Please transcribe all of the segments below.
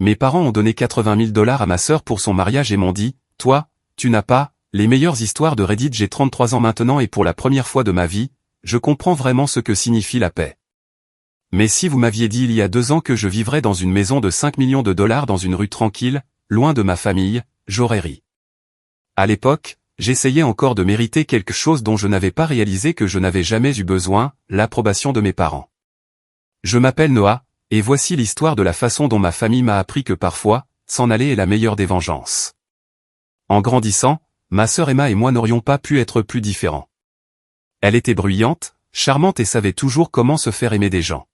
Mes parents ont donné 80 000 $ à ma sœur pour son mariage et m'ont dit, toi, tu n'as pas, les meilleures histoires de Reddit. J'ai 33 ans maintenant et pour la première fois de ma vie, je comprends vraiment ce que signifie la paix. Mais si vous m'aviez dit il y a 2 ans que je vivrais dans une maison de 5 millions de $ dans une rue tranquille, loin de ma famille, j'aurais ri. À l'époque, j'essayais encore de mériter quelque chose dont je n'avais pas réalisé que je n'avais jamais eu besoin, l'approbation de mes parents. Je m'appelle Noah, et voici l'histoire de la façon dont ma famille m'a appris que parfois, s'en aller est la meilleure des vengeances. En grandissant, ma sœur Emma et moi n'aurions pas pu être plus différents. Elle était bruyante, charmante et savait toujours comment se faire aimer des gens.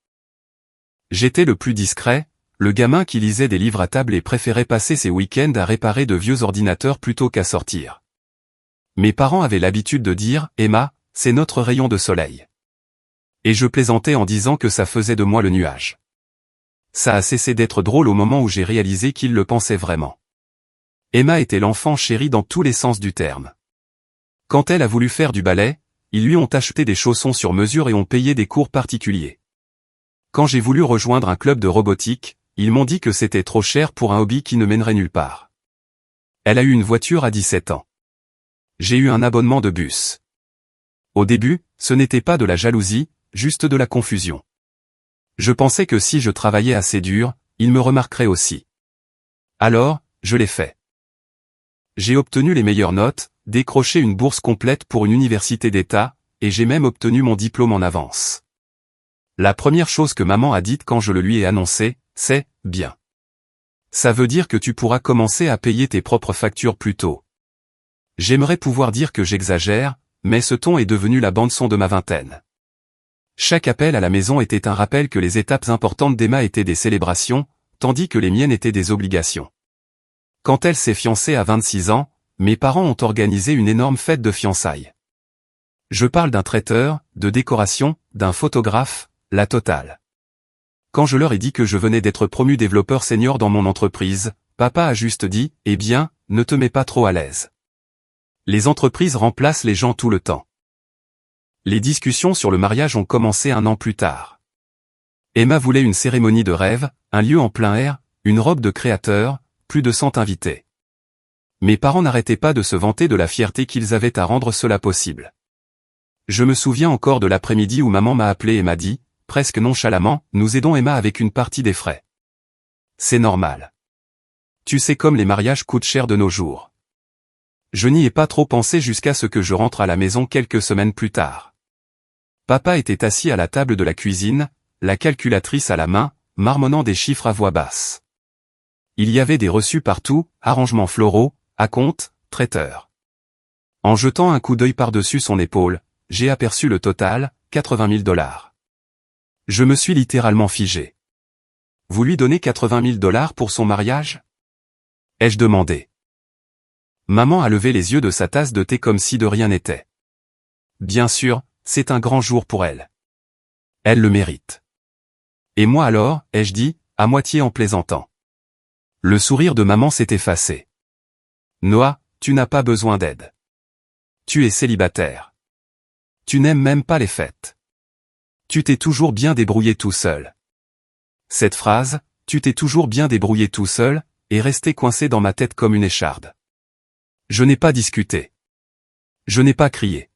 J'étais le plus discret, le gamin qui lisait des livres à table et préférait passer ses week-ends à réparer de vieux ordinateurs plutôt qu'à sortir. Mes parents avaient l'habitude de dire « Emma, c'est notre rayon de soleil ». Et je plaisantais en disant que ça faisait de moi le nuage. Ça a cessé d'être drôle au moment où j'ai réalisé qu'ils le pensaient vraiment. Emma était l'enfant chéri dans tous les sens du terme. Quand elle a voulu faire du ballet, ils lui ont acheté des chaussons sur mesure et ont payé des cours particuliers. Quand j'ai voulu rejoindre un club de robotique, ils m'ont dit que c'était trop cher pour un hobby qui ne mènerait nulle part. Elle a eu une voiture à 17 ans. J'ai eu un abonnement de bus. Au début, ce n'était pas de la jalousie, juste de la confusion. Je pensais que si je travaillais assez dur, ils me remarqueraient aussi. Alors, je l'ai fait. J'ai obtenu les meilleures notes, décroché une bourse complète pour une université d'État, et j'ai même obtenu mon diplôme en avance. La première chose que maman a dite quand je le lui ai annoncé, c'est « bien. Ça veut dire que tu pourras commencer à payer tes propres factures plus tôt. » J'aimerais pouvoir dire que j'exagère, mais ce ton est devenu la bande-son de ma vingtaine. Chaque appel à la maison était un rappel que les étapes importantes d'Emma étaient des célébrations, tandis que les miennes étaient des obligations. Quand elle s'est fiancée à 26 ans, mes parents ont organisé une énorme fête de fiançailles. Je parle d'un traiteur, de décoration, d'un photographe, la totale. Quand je leur ai dit que je venais d'être promu développeur senior dans mon entreprise, papa a juste dit « Eh bien, ne te mets pas trop à l'aise. » Les entreprises remplacent les gens tout le temps. Les discussions sur le mariage ont commencé 1 an plus tard. Emma voulait une cérémonie de rêve, un lieu en plein air, une robe de créateur, plus de 100 invités. Mes parents n'arrêtaient pas de se vanter de la fierté qu'ils avaient à rendre cela possible. Je me souviens encore de l'après-midi où maman m'a appelé et m'a dit, presque nonchalamment, « Nous aidons Emma avec une partie des frais. » C'est normal. Tu sais comme les mariages coûtent cher de nos jours. Je n'y ai pas trop pensé jusqu'à ce que je rentre à la maison quelques semaines plus tard. Papa était assis à la table de la cuisine, la calculatrice à la main, marmonnant des chiffres à voix basse. Il y avait des reçus partout, arrangements floraux, acomptes, traiteurs. En jetant un coup d'œil par-dessus son épaule, j'ai aperçu le total, 80 000 $. Je me suis littéralement figé. Vous lui donnez 80 000 $ pour son mariage? Ai-je demandé. Maman a levé les yeux de sa tasse de thé comme si de rien n'était. Bien sûr, c'est un grand jour pour elle. Elle le mérite. Et moi alors, ai-je dit, à moitié en plaisantant. Le sourire de maman s'est effacé. Noah, tu n'as pas besoin d'aide. Tu es célibataire. Tu n'aimes même pas les fêtes. Tu t'es toujours bien débrouillé tout seul. Cette phrase, tu t'es toujours bien débrouillé tout seul, est restée coincée dans ma tête comme une écharde. Je n'ai pas discuté. Je n'ai pas crié.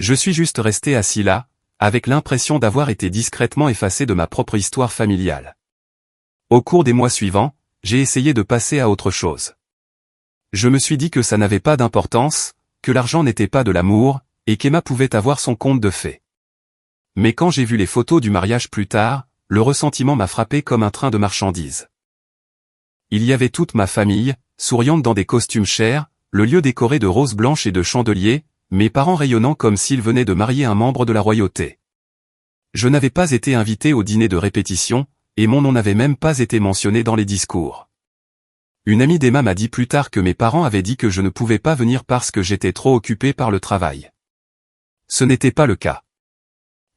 Je suis juste resté assis là, avec l'impression d'avoir été discrètement effacé de ma propre histoire familiale. Au cours des mois suivants, j'ai essayé de passer à autre chose. Je me suis dit que ça n'avait pas d'importance, que l'argent n'était pas de l'amour, et qu'Emma pouvait avoir son conte de fées. Mais quand j'ai vu les photos du mariage plus tard, le ressentiment m'a frappé comme un train de marchandises. Il y avait toute ma famille, souriante dans des costumes chers, le lieu décoré de roses blanches et de chandeliers, mes parents rayonnant comme s'ils venaient de marier un membre de la royauté. Je n'avais pas été invité au dîner de répétition, et mon nom n'avait même pas été mentionné dans les discours. Une amie d'Emma m'a dit plus tard que mes parents avaient dit que je ne pouvais pas venir parce que j'étais trop occupé par le travail. Ce n'était pas le cas.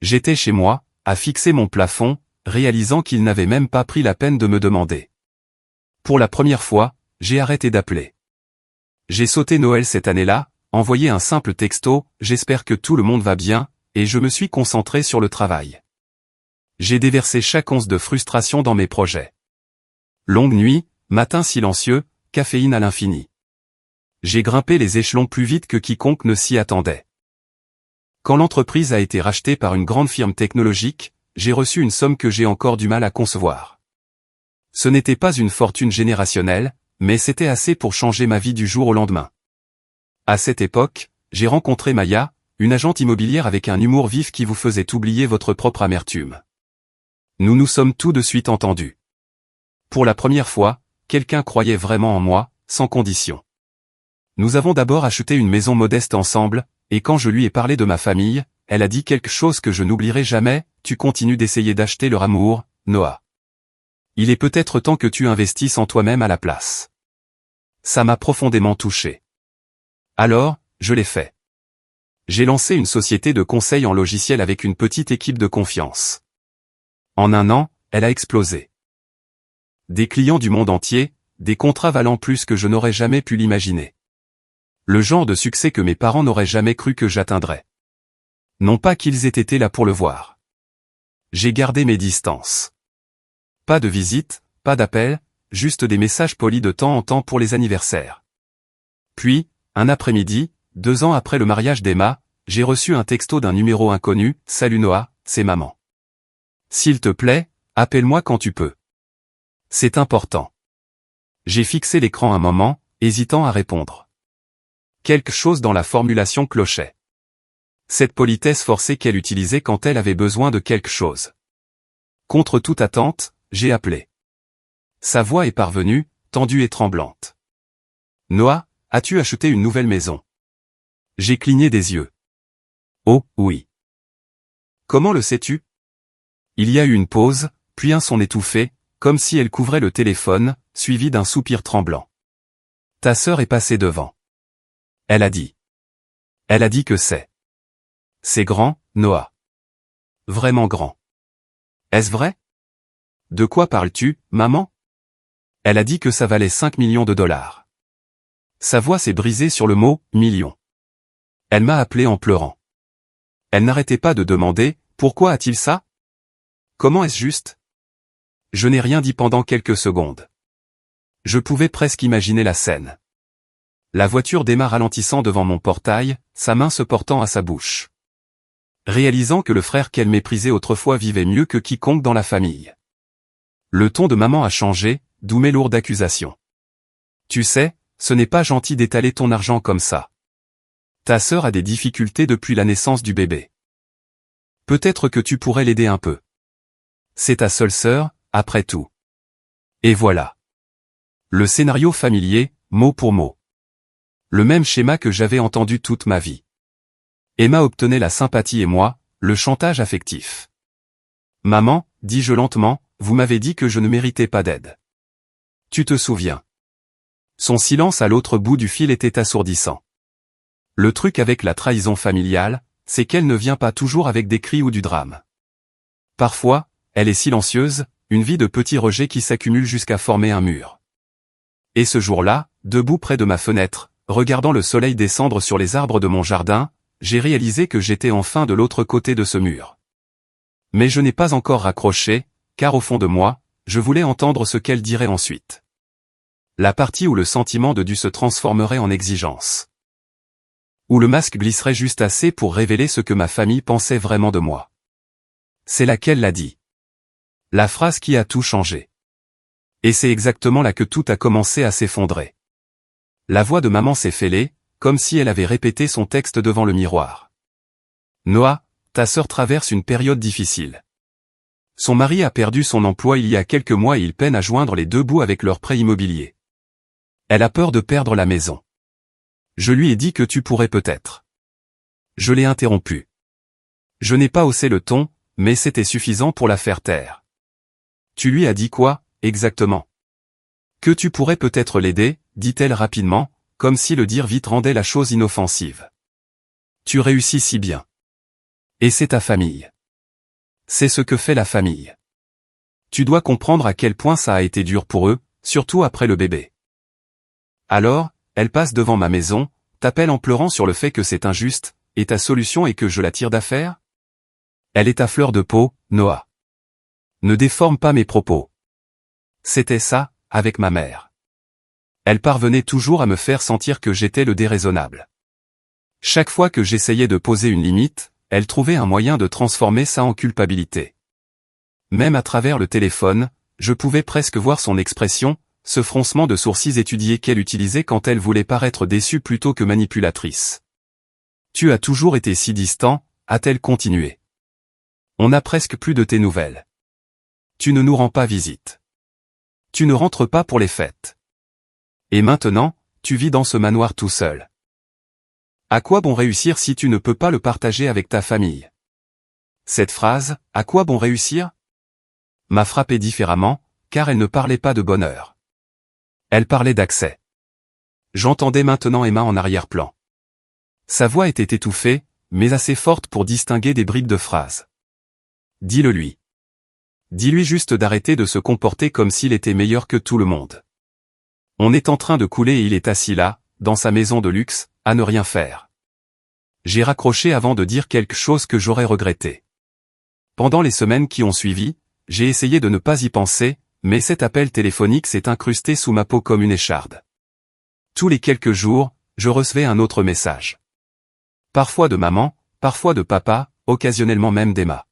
J'étais chez moi, à fixer mon plafond, réalisant qu'ils n'avaient même pas pris la peine de me demander. Pour la première fois, j'ai arrêté d'appeler. J'ai sauté Noël cette année-là, envoyé un simple texto, j'espère que tout le monde va bien, et je me suis concentré sur le travail. J'ai déversé chaque once de frustration dans mes projets. Longue nuit, matin silencieux, caféine à l'infini. J'ai grimpé les échelons plus vite que quiconque ne s'y attendait. Quand l'entreprise a été rachetée par une grande firme technologique, j'ai reçu une somme que j'ai encore du mal à concevoir. Ce n'était pas une fortune générationnelle, mais c'était assez pour changer ma vie du jour au lendemain. À cette époque, j'ai rencontré Maya, une agente immobilière avec un humour vif qui vous faisait oublier votre propre amertume. Nous nous sommes tout de suite entendus. Pour la première fois, quelqu'un croyait vraiment en moi, sans condition. Nous avons d'abord acheté une maison modeste ensemble, et quand je lui ai parlé de ma famille, elle a dit quelque chose que je n'oublierai jamais: tu continues d'essayer d'acheter leur amour, Noah. Il est peut-être temps que tu investisses en toi-même à la place. Ça m'a profondément touché. Alors, je l'ai fait. J'ai lancé une société de conseil en logiciel avec une petite équipe de confiance. En un an, elle a explosé. Des clients du monde entier, des contrats valant plus que je n'aurais jamais pu l'imaginer. Le genre de succès que mes parents n'auraient jamais cru que j'atteindrais. Non pas qu'ils aient été là pour le voir. J'ai gardé mes distances. Pas de visite, pas d'appel, juste des messages polis de temps en temps pour les anniversaires. Puis, un après-midi, 2 ans après le mariage d'Emma, j'ai reçu un texto d'un numéro inconnu: Salut Noah, c'est maman. S'il te plaît, appelle-moi quand tu peux. C'est important. J'ai fixé l'écran un moment, hésitant à répondre. Quelque chose dans la formulation clochait. Cette politesse forcée qu'elle utilisait quand elle avait besoin de quelque chose. Contre toute attente, j'ai appelé. Sa voix est parvenue, tendue et tremblante. Noah, as-tu acheté une nouvelle maison? J'ai cligné des yeux. Oh, oui. Comment le sais-tu? Il y a eu une pause, puis un son étouffé, comme si elle couvrait le téléphone, suivi d'un soupir tremblant. Ta sœur est passée devant. Elle a dit. Elle a dit que c'est. C'est grand, Noah. Vraiment grand. Est-ce vrai? De quoi parles-tu, maman? Elle a dit que ça valait 5 millions de dollars. Sa voix s'est brisée sur le mot « million ». Elle m'a appelé en pleurant. Elle n'arrêtait pas de demander « Pourquoi a-t-il ça? Comment est-ce juste ?» Je n'ai rien dit pendant quelques secondes. Je pouvais presque imaginer la scène. La voiture démarre ralentissant devant mon portail, sa main se portant à sa bouche. Réalisant que le frère qu'elle méprisait autrefois vivait mieux que quiconque dans la famille. Le ton de maman a changé, d'où mes lourdes accusations. Tu sais, ce n'est pas gentil d'étaler ton argent comme ça. Ta sœur a des difficultés depuis la naissance du bébé. Peut-être que tu pourrais l'aider un peu. C'est ta seule sœur, après tout. Et voilà. Le scénario familier, mot pour mot. Le même schéma que j'avais entendu toute ma vie. Emma obtenait la sympathie et moi, le chantage affectif. Maman, dis-je lentement, vous m'avez dit que je ne méritais pas d'aide. Tu te souviens. Son silence à l'autre bout du fil était assourdissant. Le truc avec la trahison familiale, c'est qu'elle ne vient pas toujours avec des cris ou du drame. Parfois, elle est silencieuse, une vie de petits rejets qui s'accumulent jusqu'à former un mur. Et ce jour-là, debout près de ma fenêtre, regardant le soleil descendre sur les arbres de mon jardin, j'ai réalisé que j'étais enfin de l'autre côté de ce mur. Mais je n'ai pas encore raccroché, car au fond de moi, je voulais entendre ce qu'elle dirait ensuite. La partie où le sentiment de dû se transformerait en exigence. Où le masque glisserait juste assez pour révéler ce que ma famille pensait vraiment de moi. C'est là qu'elle l'a dit. La phrase qui a tout changé. Et c'est exactement là que tout a commencé à s'effondrer. La voix de maman s'est fêlée, comme si elle avait répété son texte devant le miroir. Noah, ta sœur traverse une période difficile. Son mari a perdu son emploi il y a quelques mois et il peine à joindre les deux bouts avec leur prêt immobilier. Elle a peur de perdre la maison. Je lui ai dit que tu pourrais peut-être. Je l'ai interrompu. Je n'ai pas haussé le ton, mais c'était suffisant pour la faire taire. Tu lui as dit quoi, exactement? Que tu pourrais peut-être l'aider, dit-elle rapidement, comme si le dire vite rendait la chose inoffensive. Tu réussis si bien. Et c'est ta famille. C'est ce que fait la famille. Tu dois comprendre à quel point ça a été dur pour eux, surtout après le bébé. Alors, elle passe devant ma maison, t'appelle en pleurant sur le fait que c'est injuste, et ta solution est que je la tire d'affaire? Elle est à fleur de peau, Noah. Ne déforme pas mes propos. C'était ça, avec ma mère. Elle parvenait toujours à me faire sentir que j'étais le déraisonnable. Chaque fois que j'essayais de poser une limite, elle trouvait un moyen de transformer ça en culpabilité. Même à travers le téléphone, je pouvais presque voir son expression, ce froncement de sourcils étudié qu'elle utilisait quand elle voulait paraître déçue plutôt que manipulatrice. « Tu as toujours été si distant », a-t-elle continué. « On n'a presque plus de tes nouvelles. Tu ne nous rends pas visite. Tu ne rentres pas pour les fêtes. Et maintenant, tu vis dans ce manoir tout seul. À quoi bon réussir si tu ne peux pas le partager avec ta famille ?» Cette phrase, « à quoi bon réussir ?» m'a frappé différemment, car elle ne parlait pas de bonheur. Elle parlait d'accès. J'entendais maintenant Emma en arrière-plan. Sa voix était étouffée, mais assez forte pour distinguer des bribes de phrases. Dis-le lui. Dis-lui juste d'arrêter de se comporter comme s'il était meilleur que tout le monde. On est en train de couler et il est assis là, dans sa maison de luxe, à ne rien faire. J'ai raccroché avant de dire quelque chose que j'aurais regretté. Pendant les semaines qui ont suivi, j'ai essayé de ne pas y penser, mais cet appel téléphonique s'est incrusté sous ma peau comme une écharde. Tous les quelques jours, je recevais un autre message. Parfois de maman, parfois de papa, occasionnellement même d'Emma.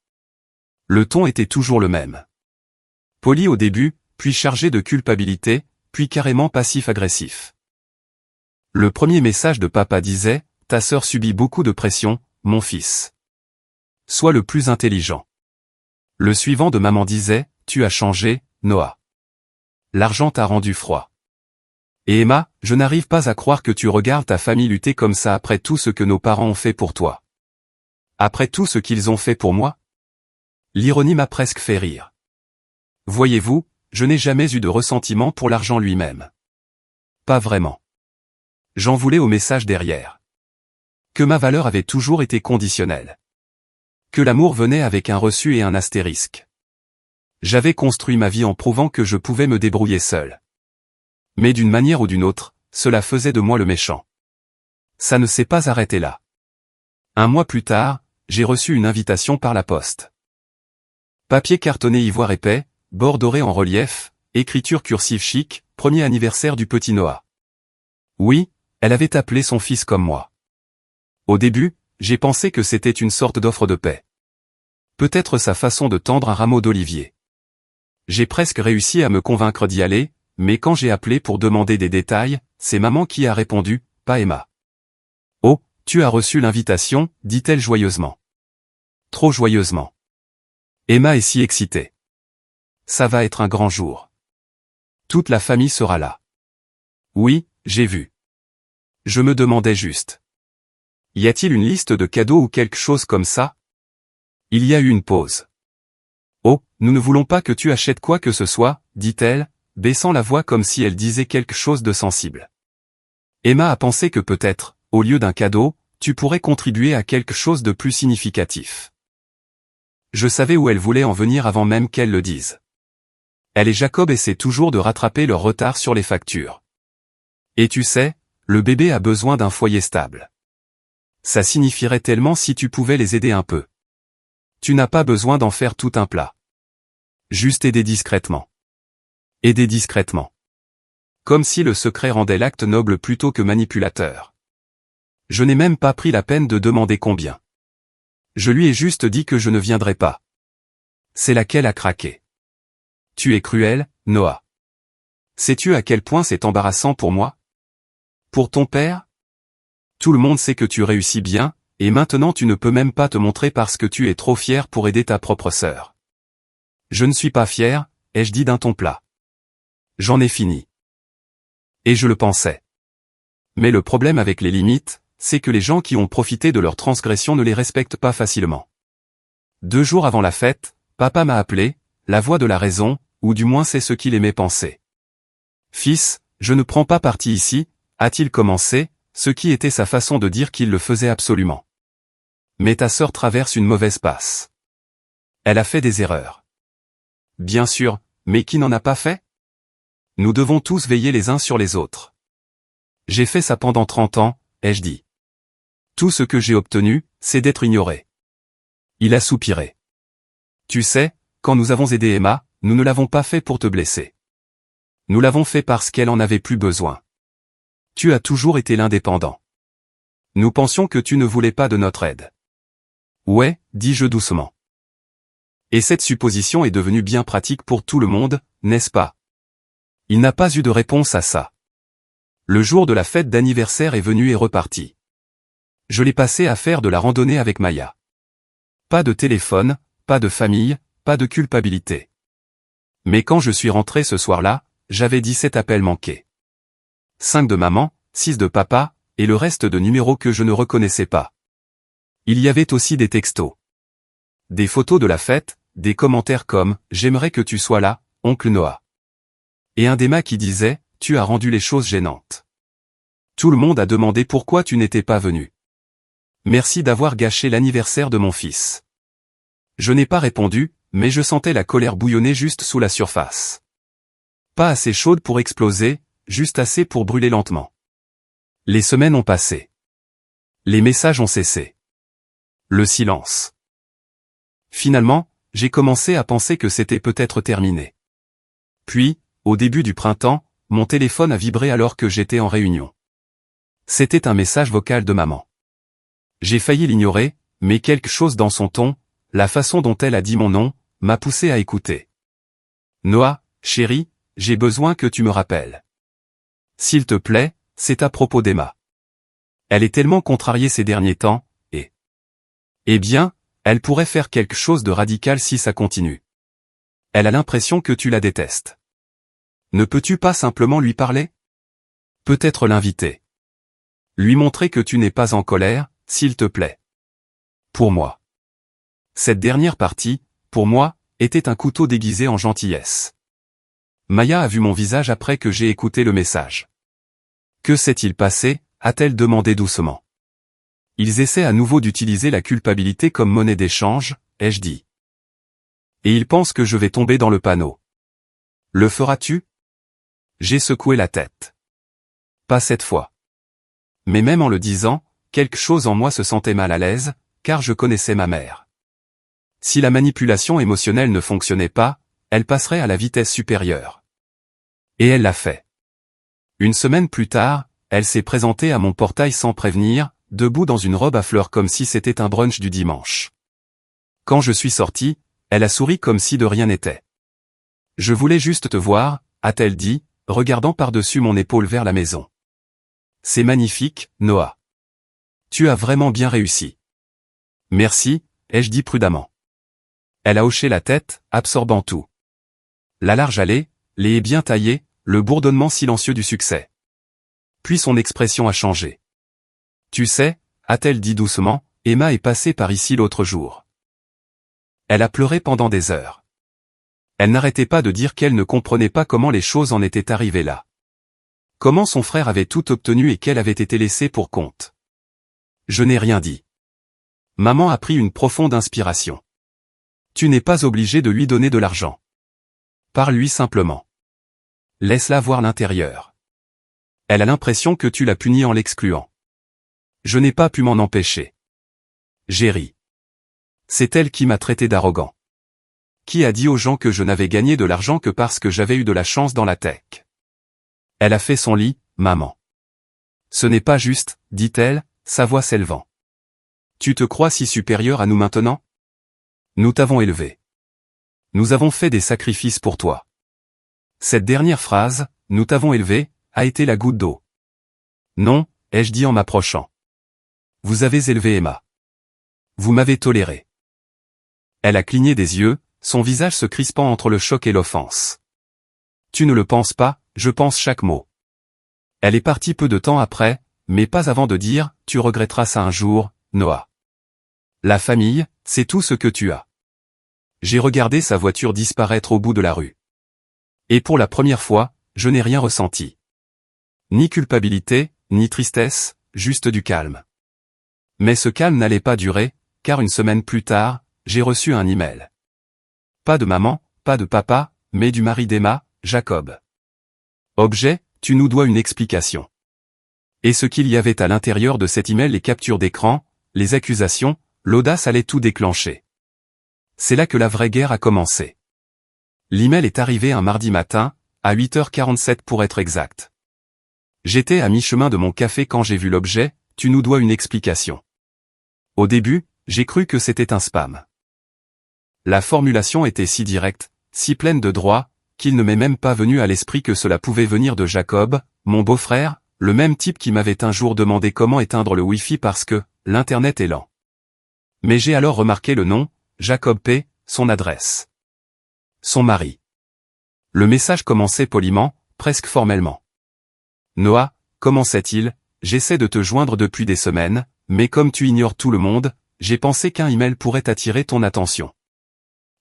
Le ton était toujours le même. Poli au début, puis chargé de culpabilité, puis carrément passif-agressif. Le premier message de papa disait « Ta sœur subit beaucoup de pression, mon fils. Sois le plus intelligent. » Le suivant de maman disait « Tu as changé, Noah. L'argent t'a rendu froid. Et Emma, je n'arrive pas à croire que tu regardes ta famille lutter comme ça après tout ce que nos parents ont fait pour toi. Après tout ce qu'ils ont fait pour moi ?» L'ironie m'a presque fait rire. Voyez-vous, je n'ai jamais eu de ressentiment pour l'argent lui-même. Pas vraiment. J'en voulais au message derrière. Que ma valeur avait toujours été conditionnelle. Que l'amour venait avec un reçu et un astérisque. J'avais construit ma vie en prouvant que je pouvais me débrouiller seul. Mais d'une manière ou d'une autre, cela faisait de moi le méchant. Ça ne s'est pas arrêté là. Un mois plus tard, j'ai reçu une invitation par la poste. Papier cartonné ivoire épais, bord doré en relief, écriture cursive chic, premier anniversaire du petit Noah. Oui, elle avait appelé son fils comme moi. Au début, j'ai pensé que c'était une sorte d'offre de paix. Peut-être sa façon de tendre un rameau d'olivier. J'ai presque réussi à me convaincre d'y aller, mais quand j'ai appelé pour demander des détails, c'est maman qui a répondu, pas Emma. « Oh, tu as reçu l'invitation », dit-elle joyeusement. Trop joyeusement. Emma est si excitée. Ça va être un grand jour. Toute la famille sera là. Oui, j'ai vu. Je me demandais juste. Y a-t-il une liste de cadeaux ou quelque chose comme ça? Il y a eu une pause. Oh, nous ne voulons pas que tu achètes quoi que ce soit, dit-elle, baissant la voix comme si elle disait quelque chose de sensible. Emma a pensé que peut-être, au lieu d'un cadeau, tu pourrais contribuer à quelque chose de plus significatif. Je savais où elle voulait en venir avant même qu'elle le dise. Elle et Jacob essaient toujours de rattraper leur retard sur les factures. Et tu sais, le bébé a besoin d'un foyer stable. Ça signifierait tellement si tu pouvais les aider un peu. Tu n'as pas besoin d'en faire tout un plat. Juste aider discrètement. Aider discrètement. Comme si le secret rendait l'acte noble plutôt que manipulateur. Je n'ai même pas pris la peine de demander combien. Je lui ai juste dit que je ne viendrais pas. C'est laquelle a craqué. Tu es cruel, Noah. Sais-tu à quel point c'est embarrassant pour moi? Pour ton père? Tout le monde sait que tu réussis bien, et maintenant tu ne peux même pas te montrer parce que tu es trop fier pour aider ta propre sœur. Je ne suis pas fier, ai-je dit d'un ton plat. J'en ai fini. Et je le pensais. Mais le problème avec les limites, c'est que les gens qui ont profité de leur transgression ne les respectent pas facilement. 2 jours avant la fête, papa m'a appelé, la voix de la raison, ou du moins c'est ce qu'il aimait penser. Fils, je ne prends pas parti ici, a-t-il commencé, ce qui était sa façon de dire qu'il le faisait absolument. Mais ta sœur traverse une mauvaise passe. Elle a fait des erreurs. Bien sûr, mais qui n'en a pas fait? Nous devons tous veiller les uns sur les autres. J'ai fait ça pendant 30 ans, ai-je dit. Tout ce que j'ai obtenu, c'est d'être ignoré. Il a soupiré. Tu sais, quand nous avons aidé Emma, nous ne l'avons pas fait pour te blesser. Nous l'avons fait parce qu'elle en avait plus besoin. Tu as toujours été l'indépendant. Nous pensions que tu ne voulais pas de notre aide. Ouais, dis-je doucement. Et cette supposition est devenue bien pratique pour tout le monde, n'est-ce pas? Il n'a pas eu de réponse à ça. Le jour de la fête d'anniversaire est venu et reparti. Je l'ai passé à faire de la randonnée avec Maya. Pas de téléphone, pas de famille, pas de culpabilité. Mais quand je suis rentré ce soir-là, j'avais 17 appels manqués. 5 de maman, 6 de papa, et le reste de numéros que je ne reconnaissais pas. Il y avait aussi des textos. Des photos de la fête, des commentaires comme « J'aimerais que tu sois là, oncle Noah ». Et un d'Emma qui disait « Tu as rendu les choses gênantes ». Tout le monde a demandé pourquoi tu n'étais pas venu. Merci d'avoir gâché l'anniversaire de mon fils. Je n'ai pas répondu, mais je sentais la colère bouillonner juste sous la surface. Pas assez chaude pour exploser, juste assez pour brûler lentement. Les semaines ont passé. Les messages ont cessé. Le silence. Finalement, j'ai commencé à penser que c'était peut-être terminé. Puis, au début du printemps, mon téléphone a vibré alors que j'étais en réunion. C'était un message vocal de maman. J'ai failli l'ignorer, mais quelque chose dans son ton, la façon dont elle a dit mon nom, m'a poussé à écouter. Noah, chérie, j'ai besoin que tu me rappelles. S'il te plaît, c'est à propos d'Emma. Elle est tellement contrariée ces derniers temps, et... Eh bien, elle pourrait faire quelque chose de radical si ça continue. Elle a l'impression que tu la détestes. Ne peux-tu pas simplement lui parler? Peut-être l'inviter. Lui montrer que tu n'es pas en colère, s'il te plaît. Pour moi. Cette dernière partie, pour moi, était un couteau déguisé en gentillesse. Maya a vu mon visage après que j'ai écouté le message. Que s'est-il passé? A-t-elle demandé doucement. Ils essaient à nouveau d'utiliser la culpabilité comme monnaie d'échange, ai-je dit. Et ils pensent que je vais tomber dans le panneau. Le feras-tu? J'ai secoué la tête. Pas cette fois. Mais même en le disant, quelque chose en moi se sentait mal à l'aise, car je connaissais ma mère. Si la manipulation émotionnelle ne fonctionnait pas, elle passerait à la vitesse supérieure. Et elle l'a fait. Une semaine plus tard, elle s'est présentée à mon portail sans prévenir, debout dans une robe à fleurs comme si c'était un brunch du dimanche. Quand je suis sorti, elle a souri comme si de rien n'était. Je voulais juste te voir, a-t-elle dit, regardant par-dessus mon épaule vers la maison. C'est magnifique, Noah. Tu as vraiment bien réussi. Merci, ai-je dit prudemment. Elle a hoché la tête, absorbant tout. La large allée, les haies bien taillées, le bourdonnement silencieux du succès. Puis son expression a changé. Tu sais, a-t-elle dit doucement, Emma est passée par ici l'autre jour. Elle a pleuré pendant des heures. Elle n'arrêtait pas de dire qu'elle ne comprenait pas comment les choses en étaient arrivées là. Comment son frère avait tout obtenu et qu'elle avait été laissée pour compte. Je n'ai rien dit. Maman a pris une profonde inspiration. Tu n'es pas obligé de lui donner de l'argent. Parle-lui simplement. Laisse-la voir l'intérieur. Elle a l'impression que tu l'as punie en l'excluant. Je n'ai pas pu m'en empêcher. J'ai ri. C'est elle qui m'a traité d'arrogant. Qui a dit aux gens que je n'avais gagné de l'argent que parce que j'avais eu de la chance dans la tech? Elle a fait son lit, maman. Ce n'est pas juste, dit-elle, sa voix s'élevant. Tu te crois si supérieur à nous maintenant? Nous t'avons élevé. Nous avons fait des sacrifices pour toi. Cette dernière phrase, nous t'avons élevé, a été la goutte d'eau. Non, ai-je dit en m'approchant. Vous avez élevé Emma. Vous m'avez toléré. Elle a cligné des yeux, son visage se crispant entre le choc et l'offense. Tu ne le penses pas, je pense chaque mot. Elle est partie peu de temps après, mais pas avant de dire, tu regretteras ça un jour, Noah. La famille, c'est tout ce que tu as. J'ai regardé sa voiture disparaître au bout de la rue. Et pour la première fois, je n'ai rien ressenti. Ni culpabilité, ni tristesse, juste du calme. Mais ce calme n'allait pas durer, car une semaine plus tard, j'ai reçu un email. Pas de maman, pas de papa, mais du mari d'Emma, Jacob. Objet, tu nous dois une explication. Et ce qu'il y avait à l'intérieur de cet email, les captures d'écran, les accusations, l'audace allait tout déclencher. C'est là que la vraie guerre a commencé. L'email est arrivé un mardi matin, à 8h47 pour être exact. J'étais à mi-chemin de mon café quand j'ai vu l'objet, tu nous dois une explication. Au début, j'ai cru que c'était un spam. La formulation était si directe, si pleine de droit, qu'il ne m'est même pas venu à l'esprit que cela pouvait venir de Jacob, mon beau-frère, le même type qui m'avait un jour demandé comment éteindre le Wi-Fi parce que l'Internet est lent. Mais j'ai alors remarqué le nom, Jacob P., son adresse. Son mari. Le message commençait poliment, presque formellement. Noah, commençait-il, j'essaie de te joindre depuis des semaines, mais comme tu ignores tout le monde, j'ai pensé qu'un email pourrait attirer ton attention.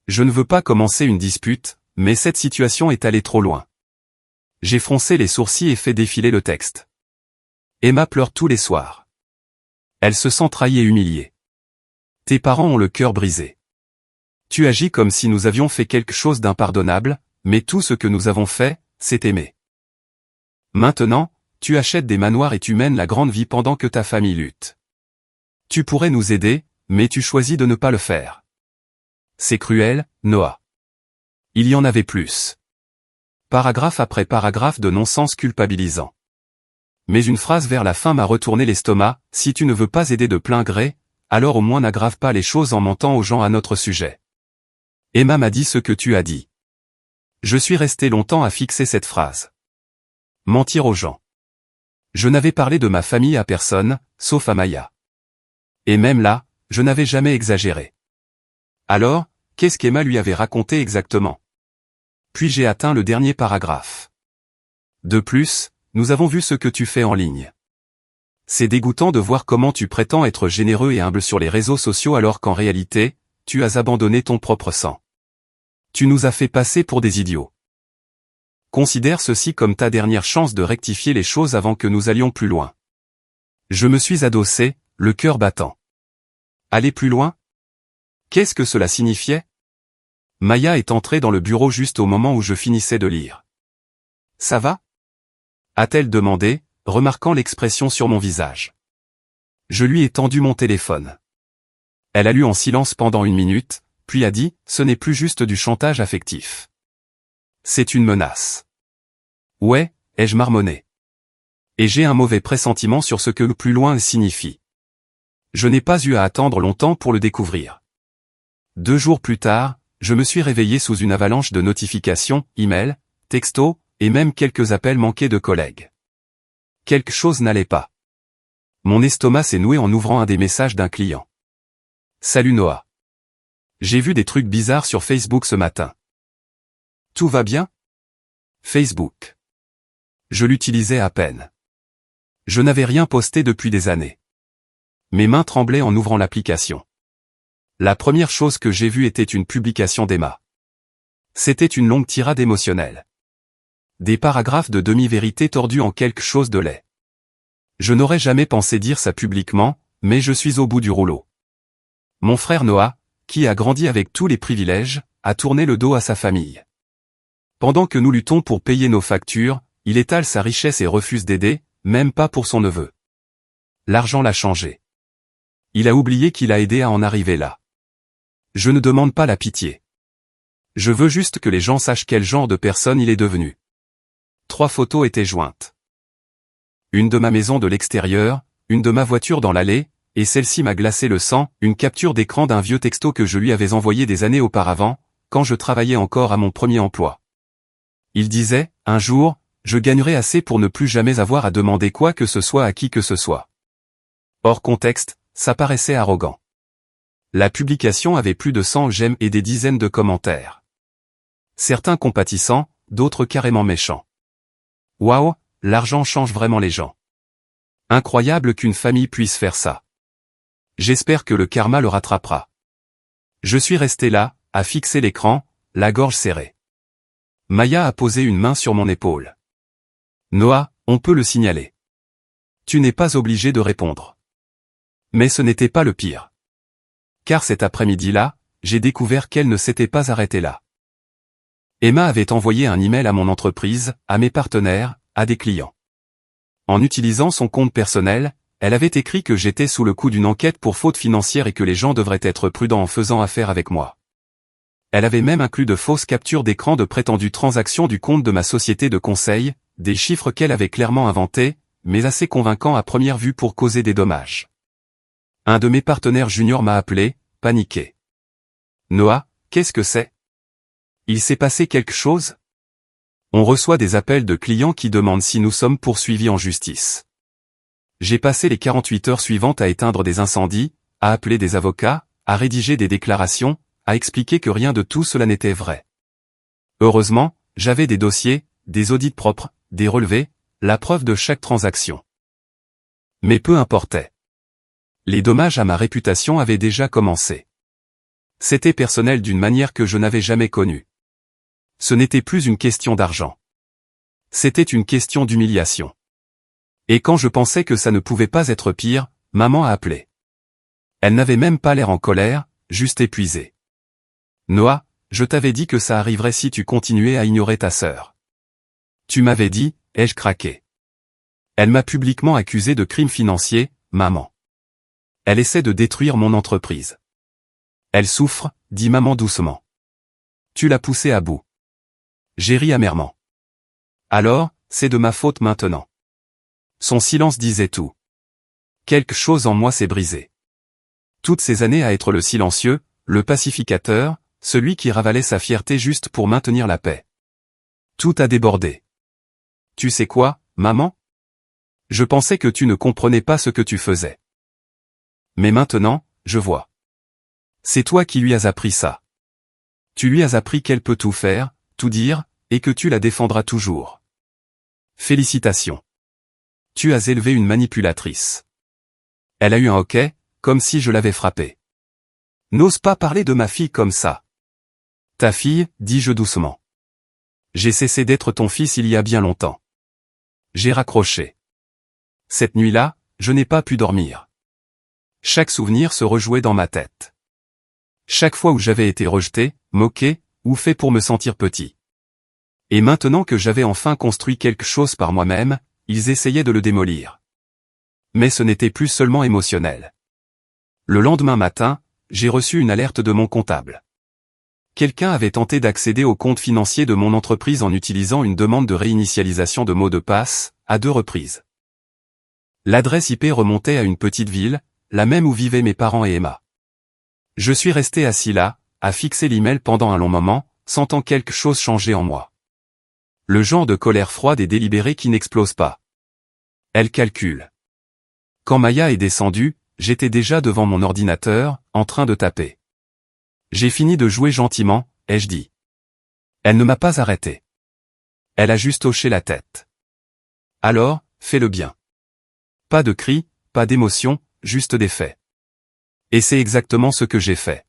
Je ne veux pas commencer une dispute, mais cette situation est allée trop loin. J'ai froncé les sourcils et fait défiler le texte. Emma pleure tous les soirs. Elle se sent trahie et humiliée. Tes parents ont le cœur brisé. Tu agis comme si nous avions fait quelque chose d'impardonnable, mais tout ce que nous avons fait, c'est aimer. Maintenant, tu achètes des manoirs et tu mènes la grande vie pendant que ta famille lutte. Tu pourrais nous aider, mais tu choisis de ne pas le faire. C'est cruel, Noah. Il y en avait plus. Paragraphe après paragraphe de non-sens culpabilisant. Mais une phrase vers la fin m'a retourné l'estomac, si tu ne veux pas aider de plein gré, alors au moins n'aggrave pas les choses en mentant aux gens à notre sujet. Emma m'a dit ce que tu as dit. Je suis resté longtemps à fixer cette phrase. Mentir aux gens. Je n'avais parlé de ma famille à personne, sauf à Maya. Et même là, je n'avais jamais exagéré. Alors, qu'est-ce qu'Emma lui avait raconté exactement? Puis j'ai atteint le dernier paragraphe. De plus, nous avons vu ce que tu fais en ligne. C'est dégoûtant de voir comment tu prétends être généreux et humble sur les réseaux sociaux alors qu'en réalité, tu as abandonné ton propre sang. Tu nous as fait passer pour des idiots. Considère ceci comme ta dernière chance de rectifier les choses avant que nous allions plus loin. Je me suis adossé, le cœur battant. Aller plus loin? Qu'est-ce que cela signifiait? Maya est entrée dans le bureau juste au moment où je finissais de lire. Ça va? A-t-elle demandé, remarquant l'expression sur mon visage. Je lui ai tendu mon téléphone. Elle a lu en silence pendant 1 minute, puis a dit, ce n'est plus juste du chantage affectif. C'est une menace. Ouais, ai-je marmonné. Et j'ai un mauvais pressentiment sur ce que le plus loin signifie. Je n'ai pas eu à attendre longtemps pour le découvrir. 2 jours plus tard, je me suis réveillé sous une avalanche de notifications, emails, textos, et même quelques appels manqués de collègues. Quelque chose n'allait pas. Mon estomac s'est noué en ouvrant un des messages d'un client. Salut Noah. J'ai vu des trucs bizarres sur Facebook ce matin. Tout va bien? Facebook. Je l'utilisais à peine. Je n'avais rien posté depuis des années. Mes mains tremblaient en ouvrant l'application. La première chose que j'ai vue était une publication d'Emma. C'était une longue tirade émotionnelle. Des paragraphes de demi-vérité tordus en quelque chose de laid. Je n'aurais jamais pensé dire ça publiquement, mais je suis au bout du rouleau. Mon frère Noah, qui a grandi avec tous les privilèges, a tourné le dos à sa famille. Pendant que nous luttons pour payer nos factures, il étale sa richesse et refuse d'aider, même pas pour son neveu. L'argent l'a changé. Il a oublié qu'il a aidé à en arriver là. Je ne demande pas la pitié. Je veux juste que les gens sachent quel genre de personne il est devenu. 3 photos étaient jointes. Une de ma maison de l'extérieur, une de ma voiture dans l'allée, et celle-ci m'a glacé le sang, une capture d'écran d'un vieux texto que je lui avais envoyé des années auparavant, quand je travaillais encore à mon premier emploi. Il disait, un jour, je gagnerai assez pour ne plus jamais avoir à demander quoi que ce soit à qui que ce soit. Hors contexte, ça paraissait arrogant. La publication avait plus de 100 j'aime et des dizaines de commentaires. Certains compatissants, d'autres carrément méchants. Waouh, l'argent change vraiment les gens. Incroyable qu'une famille puisse faire ça. J'espère que le karma le rattrapera. Je suis resté là, à fixer l'écran, la gorge serrée. Maya a posé une main sur mon épaule. Noah, on peut le signaler. Tu n'es pas obligé de répondre. Mais ce n'était pas le pire. Car cet après-midi-là, j'ai découvert qu'elle ne s'était pas arrêtée là. Emma avait envoyé un email à mon entreprise, à mes partenaires, à des clients. En utilisant son compte personnel, elle avait écrit que j'étais sous le coup d'une enquête pour faute financière et que les gens devraient être prudents en faisant affaire avec moi. Elle avait même inclus de fausses captures d'écran de prétendues transactions du compte de ma société de conseil, des chiffres qu'elle avait clairement inventés, mais assez convaincants à première vue pour causer des dommages. Un de mes partenaires juniors m'a appelé, paniqué. Noah, qu'est-ce que c'est? Il s'est passé quelque chose? On reçoit des appels de clients qui demandent si nous sommes poursuivis en justice. J'ai passé les 48 heures suivantes à éteindre des incendies, à appeler des avocats, à rédiger des déclarations, à expliquer que rien de tout cela n'était vrai. Heureusement, j'avais des dossiers, des audits propres, des relevés, la preuve de chaque transaction. Mais peu importait. Les dommages à ma réputation avaient déjà commencé. C'était personnel d'une manière que je n'avais jamais connue. Ce n'était plus une question d'argent. C'était une question d'humiliation. Et quand je pensais que ça ne pouvait pas être pire, maman a appelé. Elle n'avait même pas l'air en colère, juste épuisée. Noah, je t'avais dit que ça arriverait si tu continuais à ignorer ta sœur. Tu m'avais dit, ai-je craqué? Elle m'a publiquement accusé de crime financier, maman. Elle essaie de détruire mon entreprise. Elle souffre, dit maman doucement. Tu l'as poussée à bout. J'ai ri amèrement. Alors, c'est de ma faute maintenant. Son silence disait tout. Quelque chose en moi s'est brisé. Toutes ces années à être le silencieux, le pacificateur, celui qui ravalait sa fierté juste pour maintenir la paix. Tout a débordé. Tu sais quoi, maman? Je pensais que tu ne comprenais pas ce que tu faisais. Mais maintenant, je vois. C'est toi qui lui as appris ça. Tu lui as appris qu'elle peut tout faire, tout dire, et que tu la défendras toujours. Félicitations. Tu as élevé une manipulatrice. Elle a eu un hoquet, comme si je l'avais frappée. N'ose pas parler de ma fille comme ça. Ta fille, dis-je doucement. J'ai cessé d'être ton fils il y a bien longtemps. J'ai raccroché. Cette nuit-là, je n'ai pas pu dormir. Chaque souvenir se rejouait dans ma tête. Chaque fois où j'avais été rejeté, moqué, ou fait pour me sentir petit. Et maintenant que j'avais enfin construit quelque chose par moi-même, ils essayaient de le démolir. Mais ce n'était plus seulement émotionnel. Le lendemain matin, j'ai reçu une alerte de mon comptable. Quelqu'un avait tenté d'accéder au compte financier de mon entreprise en utilisant une demande de réinitialisation de mot de passe, à 2 reprises. L'adresse IP remontait à une petite ville, la même où vivaient mes parents et Emma. Je suis resté assis là, à fixer l'email pendant un long moment, sentant quelque chose changer en moi. Le genre de colère froide et délibérée qui n'explose pas. Elle calcule. Quand Maya est descendue, j'étais déjà devant mon ordinateur, en train de taper. J'ai fini de jouer gentiment, ai-je dit. Elle ne m'a pas arrêté. Elle a juste hoché la tête. Alors, fais-le bien. Pas de cris, pas d'émotion, juste des faits. Et c'est exactement ce que j'ai fait.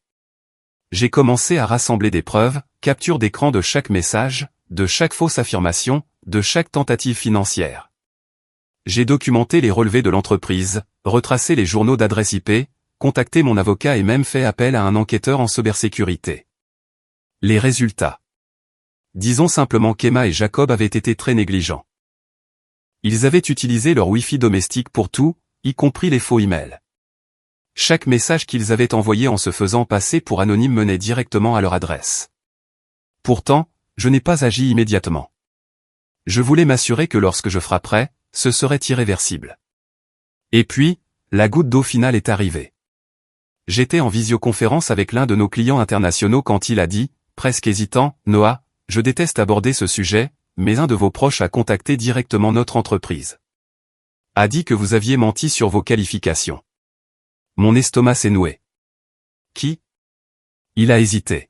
J'ai commencé à rassembler des preuves, capture d'écran de chaque message, de chaque fausse affirmation, de chaque tentative financière. J'ai documenté les relevés de l'entreprise, retracé les journaux d'adresse IP, contacté mon avocat et même fait appel à un enquêteur en cybersécurité. Les résultats. Disons simplement qu'Emma et Jacob avaient été très négligents. Ils avaient utilisé leur Wi-Fi domestique pour tout, y compris les faux emails. Chaque message qu'ils avaient envoyé en se faisant passer pour anonyme menait directement à leur adresse. Pourtant, je n'ai pas agi immédiatement. Je voulais m'assurer que lorsque je frapperais, ce serait irréversible. Et puis, la goutte d'eau finale est arrivée. J'étais en visioconférence avec l'un de nos clients internationaux quand il a dit, presque hésitant, « Noah, je déteste aborder ce sujet, mais un de vos proches a contacté directement notre entreprise. A dit que vous aviez menti sur vos qualifications. » Mon estomac s'est noué. Qui? Il a hésité.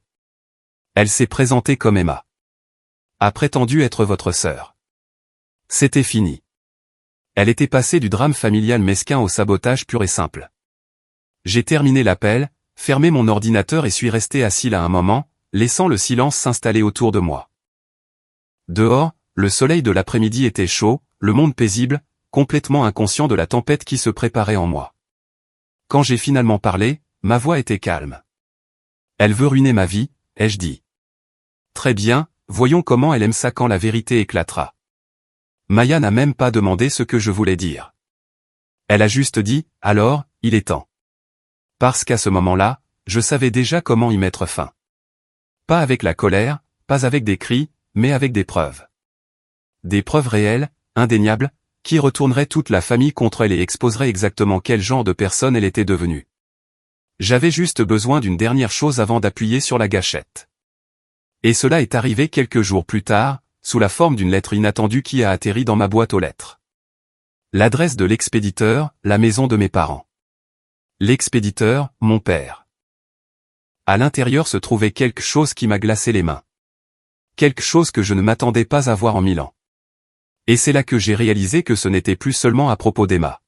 Elle s'est présentée comme Emma. A prétendu être votre sœur. C'était fini. Elle était passée du drame familial mesquin au sabotage pur et simple. J'ai terminé l'appel, fermé mon ordinateur et suis resté assis là un moment, laissant le silence s'installer autour de moi. Dehors, le soleil de l'après-midi était chaud, le monde paisible, complètement inconscient de la tempête qui se préparait en moi. Quand j'ai finalement parlé, ma voix était calme. Elle veut ruiner ma vie, ai-je dit. Très bien, voyons comment elle aime ça quand la vérité éclatera. Maya n'a même pas demandé ce que je voulais dire. Elle a juste dit, alors, il est temps. Parce qu'à ce moment-là, je savais déjà comment y mettre fin. Pas avec la colère, pas avec des cris, mais avec des preuves. Des preuves réelles, indéniables, qui retourneraient toute la famille contre elle et exposeraient exactement quel genre de personne elle était devenue. J'avais juste besoin d'une dernière chose avant d'appuyer sur la gâchette. Et cela est arrivé quelques jours plus tard, sous la forme d'une lettre inattendue qui a atterri dans ma boîte aux lettres. L'adresse de l'expéditeur, la maison de mes parents. L'expéditeur, mon père. À l'intérieur se trouvait quelque chose qui m'a glacé les mains. Quelque chose que je ne m'attendais pas à voir en 1000 ans. Et c'est là que j'ai réalisé que ce n'était plus seulement à propos d'Emma.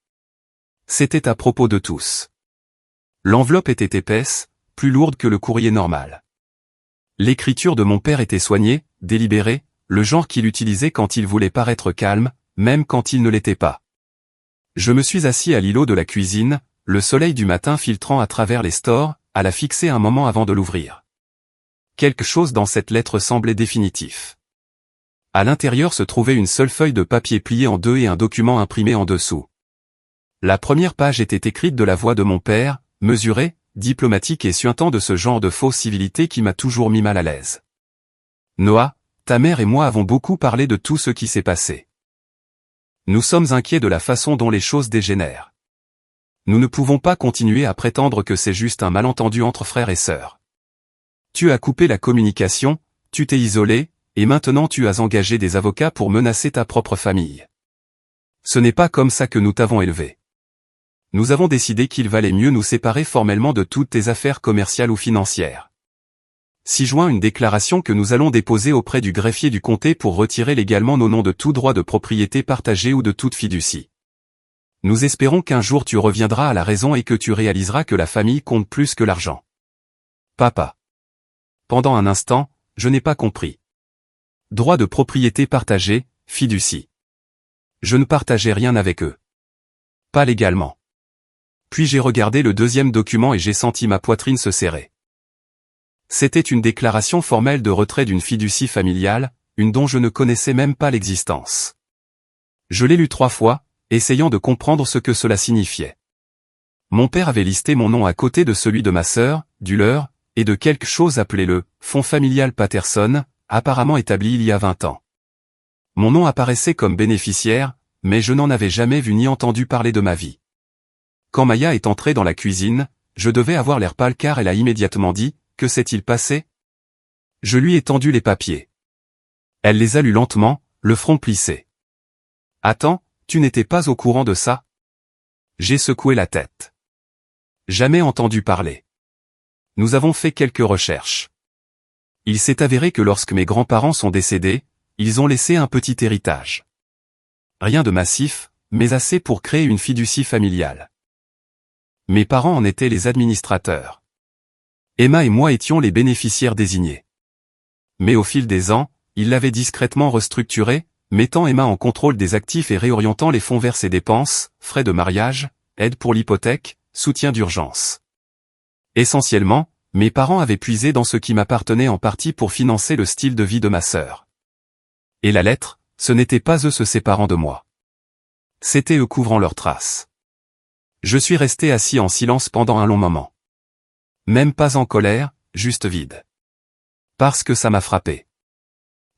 C'était à propos de tous. L'enveloppe était épaisse, plus lourde que le courrier normal. L'écriture de mon père était soignée, délibérée, le genre qu'il utilisait quand il voulait paraître calme, même quand il ne l'était pas. Je me suis assis à l'îlot de la cuisine, le soleil du matin filtrant à travers les stores, à la fixer un moment avant de l'ouvrir. Quelque chose dans cette lettre semblait définitif. À l'intérieur se trouvait une seule feuille de papier pliée en deux et un document imprimé en dessous. La première page était écrite de la voix de mon père, mesurée, diplomatique et suintant de ce genre de fausse civilité qui m'a toujours mis mal à l'aise. Noah, ta mère et moi avons beaucoup parlé de tout ce qui s'est passé. Nous sommes inquiets de la façon dont les choses dégénèrent. Nous ne pouvons pas continuer à prétendre que c'est juste un malentendu entre frères et sœurs. Tu as coupé la communication, tu t'es isolé, et maintenant tu as engagé des avocats pour menacer ta propre famille. Ce n'est pas comme ça que nous t'avons élevé. Nous avons décidé qu'il valait mieux nous séparer formellement de toutes tes affaires commerciales ou financières. 6 juin une déclaration que nous allons déposer auprès du greffier du comté pour retirer légalement nos noms de tout droit de propriété partagé ou de toute fiducie. Nous espérons qu'un jour tu reviendras à la raison et que tu réaliseras que la famille compte plus que l'argent. Papa. Pendant un instant, je n'ai pas compris. Droit de propriété partagé, fiducie. Je ne partageais rien avec eux. Pas légalement. Puis j'ai regardé le deuxième document et j'ai senti ma poitrine se serrer. C'était une déclaration formelle de retrait d'une fiducie familiale, une dont je ne connaissais même pas l'existence. Je l'ai lu 3 fois, essayant de comprendre ce que cela signifiait. Mon père avait listé mon nom à côté de celui de ma sœur, du leur, et de quelque chose appelé le « Fonds familial Patterson », apparemment établi il y a 20 ans. Mon nom apparaissait comme bénéficiaire, mais je n'en avais jamais vu ni entendu parler de ma vie. Quand Maya est entrée dans la cuisine, je devais avoir l'air pâle car elle a immédiatement dit « Que s'est-il passé ?» Je lui ai tendu les papiers. Elle les a lus lentement, le front plissé. « Attends, tu n'étais pas au courant de ça ?» J'ai secoué la tête. Jamais entendu parler. Nous avons fait quelques recherches. Il s'est avéré que lorsque mes grands-parents sont décédés, ils ont laissé un petit héritage. Rien de massif, mais assez pour créer une fiducie familiale. Mes parents en étaient les administrateurs. Emma et moi étions les bénéficiaires désignés. Mais au fil des ans, ils l'avaient discrètement restructuré, mettant Emma en contrôle des actifs et réorientant les fonds vers ses dépenses, frais de mariage, aide pour l'hypothèque, soutien d'urgence. Essentiellement, mes parents avaient puisé dans ce qui m'appartenait en partie pour financer le style de vie de ma sœur. Et la lettre, ce n'était pas eux se séparant de moi. C'était eux couvrant leurs traces. Je suis resté assis en silence pendant un long moment. Même pas en colère, juste vide. Parce que ça m'a frappé.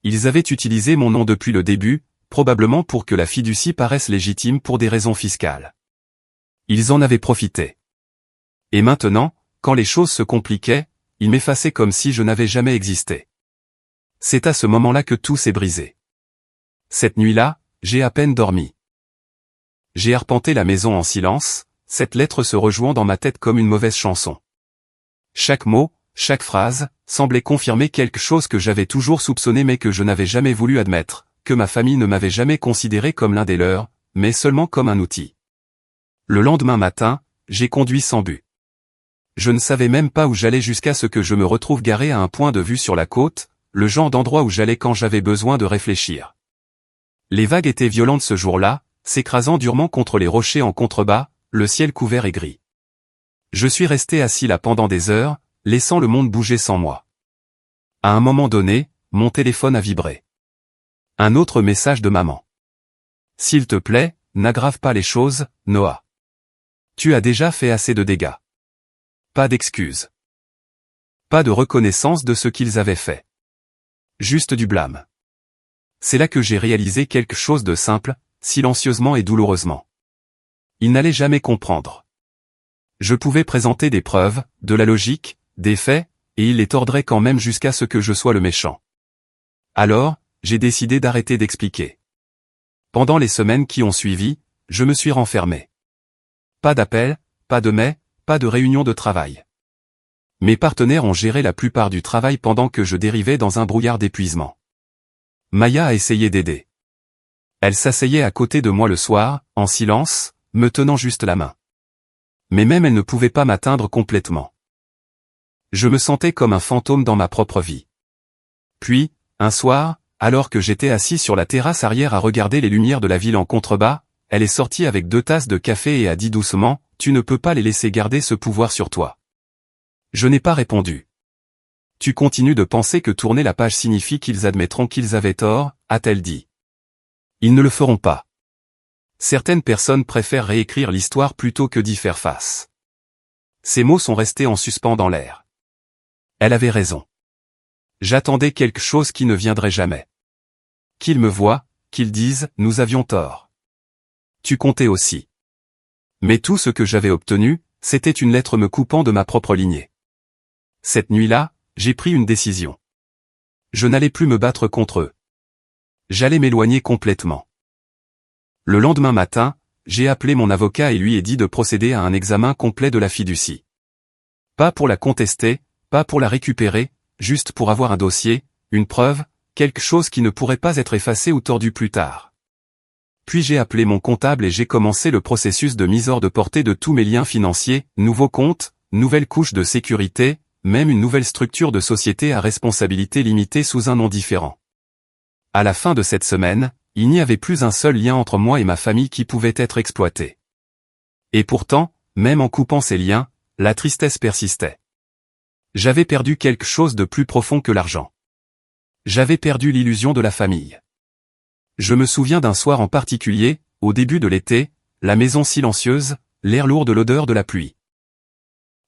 Ils avaient utilisé mon nom depuis le début, probablement pour que la fiducie paraisse légitime pour des raisons fiscales. Ils en avaient profité. Et maintenant, quand les choses se compliquaient, ils m'effaçaient comme si je n'avais jamais existé. C'est à ce moment-là que tout s'est brisé. Cette nuit-là, j'ai à peine dormi. J'ai arpenté la maison en silence, cette lettre se rejouant dans ma tête comme une mauvaise chanson. Chaque mot, chaque phrase, semblait confirmer quelque chose que j'avais toujours soupçonné mais que je n'avais jamais voulu admettre, que ma famille ne m'avait jamais considéré comme l'un des leurs, mais seulement comme un outil. Le lendemain matin, j'ai conduit sans but. Je ne savais même pas où j'allais jusqu'à ce que je me retrouve garé à un point de vue sur la côte, le genre d'endroit où j'allais quand j'avais besoin de réfléchir. Les vagues étaient violentes ce jour-là, s'écrasant durement contre les rochers en contrebas, le ciel couvert et gris. Je suis resté assis là pendant des heures, laissant le monde bouger sans moi. À un moment donné, mon téléphone a vibré. Un autre message de maman. S'il te plaît, n'aggrave pas les choses, Noah. Tu as déjà fait assez de dégâts. Pas d'excuses. Pas de reconnaissance de ce qu'ils avaient fait. Juste du blâme. C'est là que j'ai réalisé quelque chose de simple, silencieusement et douloureusement. Ils n'allaient jamais comprendre. Je pouvais présenter des preuves, de la logique, des faits, et ils les tordraient quand même jusqu'à ce que je sois le méchant. Alors, j'ai décidé d'arrêter d'expliquer. Pendant les semaines qui ont suivi, je me suis renfermé. Pas d'appel, pas de mail, pas de réunion de travail. Mes partenaires ont géré la plupart du travail pendant que je dérivais dans un brouillard d'épuisement. Maya a essayé d'aider. Elle s'asseyait à côté de moi le soir, en silence, me tenant juste la main. Mais même elle ne pouvait pas m'atteindre complètement. Je me sentais comme un fantôme dans ma propre vie. Puis, un soir, alors que j'étais assis sur la terrasse arrière à regarder les lumières de la ville en contrebas, elle est sortie avec 2 tasses de café et a dit doucement, « Tu ne peux pas les laisser garder ce pouvoir sur toi. » Je n'ai pas répondu. « Tu continues de penser que tourner la page signifie qu'ils admettront qu'ils avaient tort, » a-t-elle dit. « Ils ne le feront pas. Certaines personnes préfèrent réécrire l'histoire plutôt que d'y faire face. » Ces mots sont restés en suspens dans l'air. Elle avait raison. J'attendais quelque chose qui ne viendrait jamais. Qu'ils me voient, qu'ils disent « Nous avions tort. » Tu comptais aussi. Mais tout ce que j'avais obtenu, c'était une lettre me coupant de ma propre lignée. Cette nuit-là, j'ai pris une décision. Je n'allais plus me battre contre eux. J'allais m'éloigner complètement. Le lendemain matin, j'ai appelé mon avocat et lui ai dit de procéder à un examen complet de la fiducie. Pas pour la contester, pas pour la récupérer, juste pour avoir un dossier, une preuve, quelque chose qui ne pourrait pas être effacé ou tordu plus tard. Puis j'ai appelé mon comptable et j'ai commencé le processus de mise hors de portée de tous mes liens financiers, nouveaux comptes, nouvelle couche de sécurité, même une nouvelle structure de société à responsabilité limitée sous un nom différent. À la fin de cette semaine, il n'y avait plus un seul lien entre moi et ma famille qui pouvait être exploité. Et pourtant, même en coupant ces liens, la tristesse persistait. J'avais perdu quelque chose de plus profond que l'argent. J'avais perdu l'illusion de la famille. Je me souviens d'un soir en particulier, au début de l'été, la maison silencieuse, l'air lourd de l'odeur de la pluie.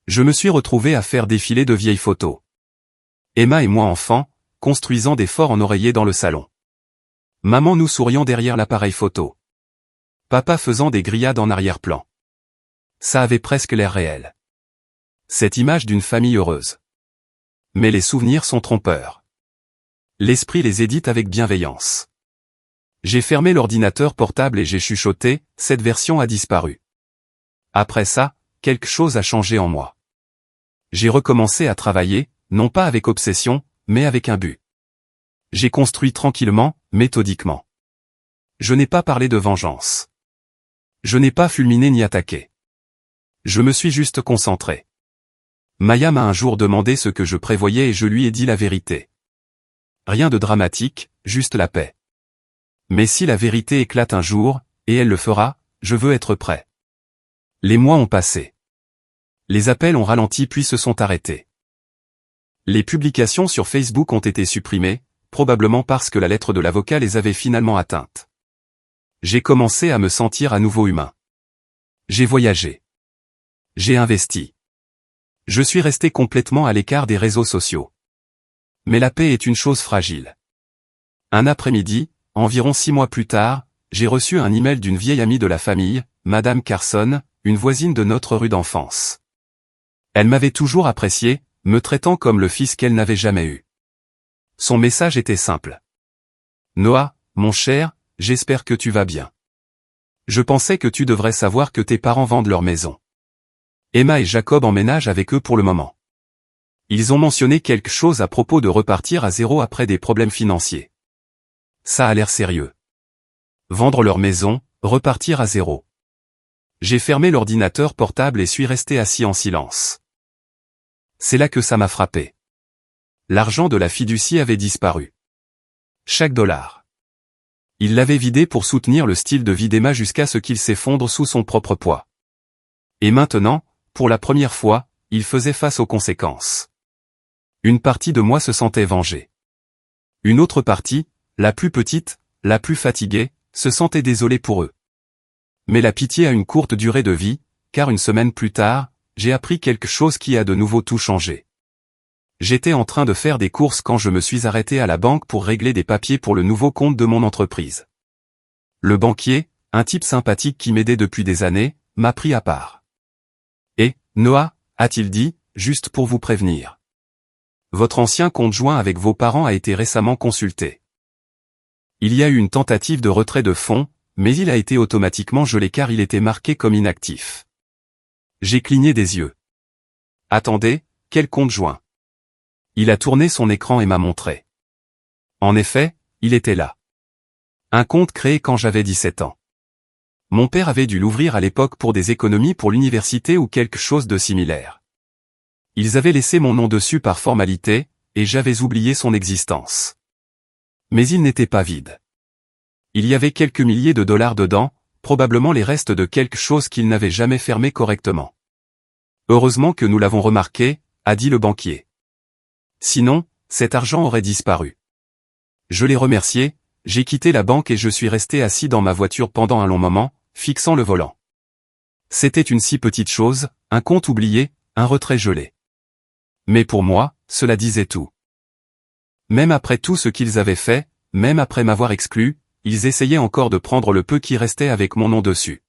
Je me suis retrouvé à faire défiler de vieilles photos. Emma et moi enfants, construisant des forts en oreiller dans le salon. Maman nous souriant derrière l'appareil photo. Papa faisant des grillades en arrière-plan. Ça avait presque l'air réel. Cette image d'une famille heureuse. Mais les souvenirs sont trompeurs. L'esprit les édite avec bienveillance. J'ai fermé l'ordinateur portable et j'ai chuchoté, cette version a disparu. Après ça, quelque chose a changé en moi. J'ai recommencé à travailler, non pas avec obsession, mais avec un but. J'ai construit tranquillement, méthodiquement. Je n'ai pas parlé de vengeance. Je n'ai pas fulminé ni attaqué. Je me suis juste concentré. Maya m'a un jour demandé ce que je prévoyais et je lui ai dit la vérité. Rien de dramatique, juste la paix. Mais si la vérité éclate un jour, et elle le fera, je veux être prêt. Les mois ont passé. Les appels ont ralenti puis se sont arrêtés. Les publications sur Facebook ont été supprimées, probablement parce que la lettre de l'avocat les avait finalement atteintes. J'ai commencé à me sentir à nouveau humain. J'ai voyagé. J'ai investi. Je suis resté complètement à l'écart des réseaux sociaux. Mais la paix est une chose fragile. Un après-midi, environ 6 mois plus tard, j'ai reçu un email d'une vieille amie de la famille, Madame Carson, une voisine de notre rue d'enfance. Elle m'avait toujours apprécié, me traitant comme le fils qu'elle n'avait jamais eu. Son message était simple. Noah, mon cher, j'espère que tu vas bien. Je pensais que tu devrais savoir que tes parents vendent leur maison. Emma et Jacob emménagent avec eux pour le moment. Ils ont mentionné quelque chose à propos de repartir à zéro après des problèmes financiers. Ça a l'air sérieux. Vendre leur maison, repartir à zéro. J'ai fermé l'ordinateur portable et suis resté assis en silence. C'est là que ça m'a frappé. L'argent de la fiducie avait disparu. Chaque dollar. Il l'avait vidé pour soutenir le style de vie d'Emma jusqu'à ce qu'il s'effondre sous son propre poids. Et maintenant, pour la première fois, il faisait face aux conséquences. Une partie de moi se sentait vengée. Une autre partie, la plus petite, la plus fatiguée, se sentait désolée pour eux. Mais la pitié a une courte durée de vie, car une semaine plus tard, j'ai appris quelque chose qui a de nouveau tout changé. J'étais en train de faire des courses quand je me suis arrêté à la banque pour régler des papiers pour le nouveau compte de mon entreprise. Le banquier, un type sympathique qui m'aidait depuis des années, m'a pris à part. « Et, Noah, a-t-il dit, juste pour vous prévenir. Votre ancien compte joint avec vos parents a été récemment consulté. Il y a eu une tentative de retrait de fonds, mais il a été automatiquement gelé car il était marqué comme inactif. » J'ai cligné des yeux. « Attendez, quel compte joint ?» Il a tourné son écran et m'a montré. En effet, il était là. Un compte créé quand j'avais 17 ans. Mon père avait dû l'ouvrir à l'époque pour des économies pour l'université ou quelque chose de similaire. Ils avaient laissé mon nom dessus par formalité, et j'avais oublié son existence. Mais il n'était pas vide. Il y avait quelques milliers de dollars dedans, probablement les restes de quelque chose qu'il n'avait jamais fermé correctement. Heureusement que nous l'avons remarqué, a dit le banquier. Sinon, cet argent aurait disparu. Je l'ai remercié, j'ai quitté la banque et je suis resté assis dans ma voiture pendant un long moment, fixant le volant. C'était une si petite chose, un compte oublié, un retrait gelé. Mais pour moi, cela disait tout. Même après tout ce qu'ils avaient fait, même après m'avoir exclu, ils essayaient encore de prendre le peu qui restait avec mon nom dessus.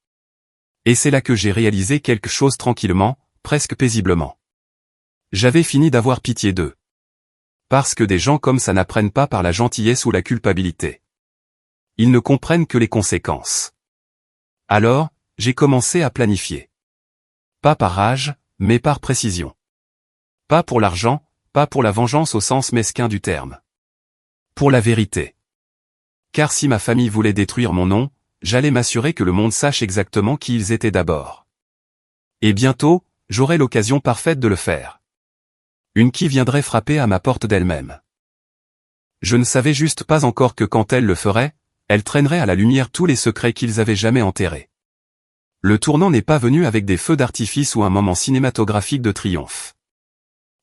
Et c'est là que j'ai réalisé quelque chose tranquillement, presque paisiblement. J'avais fini d'avoir pitié d'eux. Parce que des gens comme ça n'apprennent pas par la gentillesse ou la culpabilité. Ils ne comprennent que les conséquences. Alors, j'ai commencé à planifier. Pas par rage, mais par précision. Pas pour l'argent, pas pour la vengeance au sens mesquin du terme. Pour la vérité. Car si ma famille voulait détruire mon nom, j'allais m'assurer que le monde sache exactement qui ils étaient d'abord. Et bientôt, j'aurai l'occasion parfaite de le faire. Une qui viendrait frapper à ma porte d'elle-même. Je ne savais juste pas encore que quand elle le ferait, elle traînerait à la lumière tous les secrets qu'ils avaient jamais enterrés. Le tournant n'est pas venu avec des feux d'artifice ou un moment cinématographique de triomphe.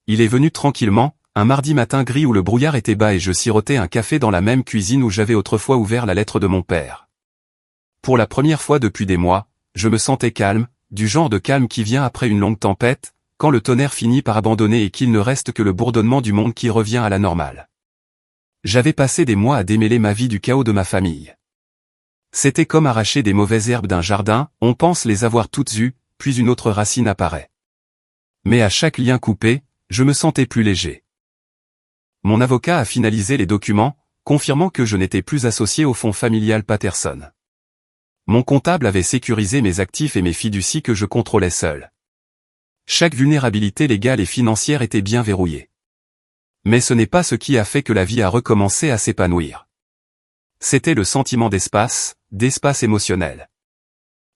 Il est venu tranquillement, un mardi matin gris où le brouillard était bas et je sirotais un café dans la même cuisine où j'avais autrefois ouvert la lettre de mon père. Pour la première fois depuis des mois, je me sentais calme, du genre de calme qui vient après une longue tempête, quand le tonnerre finit par abandonner et qu'il ne reste que le bourdonnement du monde qui revient à la normale. J'avais passé des mois à démêler ma vie du chaos de ma famille. C'était comme arracher des mauvaises herbes d'un jardin, on pense les avoir toutes eues, puis une autre racine apparaît. Mais à chaque lien coupé, je me sentais plus léger. Mon avocat a finalisé les documents, confirmant que je n'étais plus associé au fonds familial Patterson. Mon comptable avait sécurisé mes actifs et mes fiducies que je contrôlais seul. Chaque vulnérabilité légale et financière était bien verrouillée. Mais ce n'est pas ce qui a fait que la vie a recommencé à s'épanouir. C'était le sentiment d'espace émotionnel.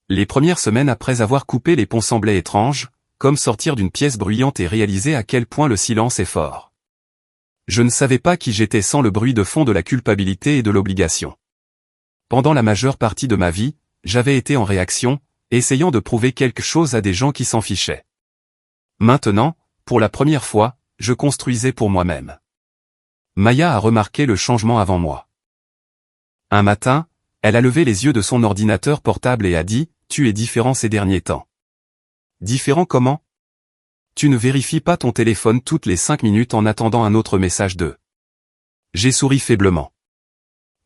Les premières semaines après avoir coupé les ponts semblaient étranges, comme sortir d'une pièce bruyante et réaliser à quel point le silence est fort. Je ne savais pas qui j'étais sans le bruit de fond de la culpabilité et de l'obligation. Pendant la majeure partie de ma vie, j'avais été en réaction, essayant de prouver quelque chose à des gens qui s'en fichaient. Maintenant, pour la première fois, je construisais pour moi-même. Maya a remarqué le changement avant moi. Un matin, elle a levé les yeux de son ordinateur portable et a dit, « Tu es différent ces derniers temps. » Différent comment? Tu ne vérifies pas ton téléphone toutes les 5 minutes en attendant un autre message d'eux. J'ai souri faiblement.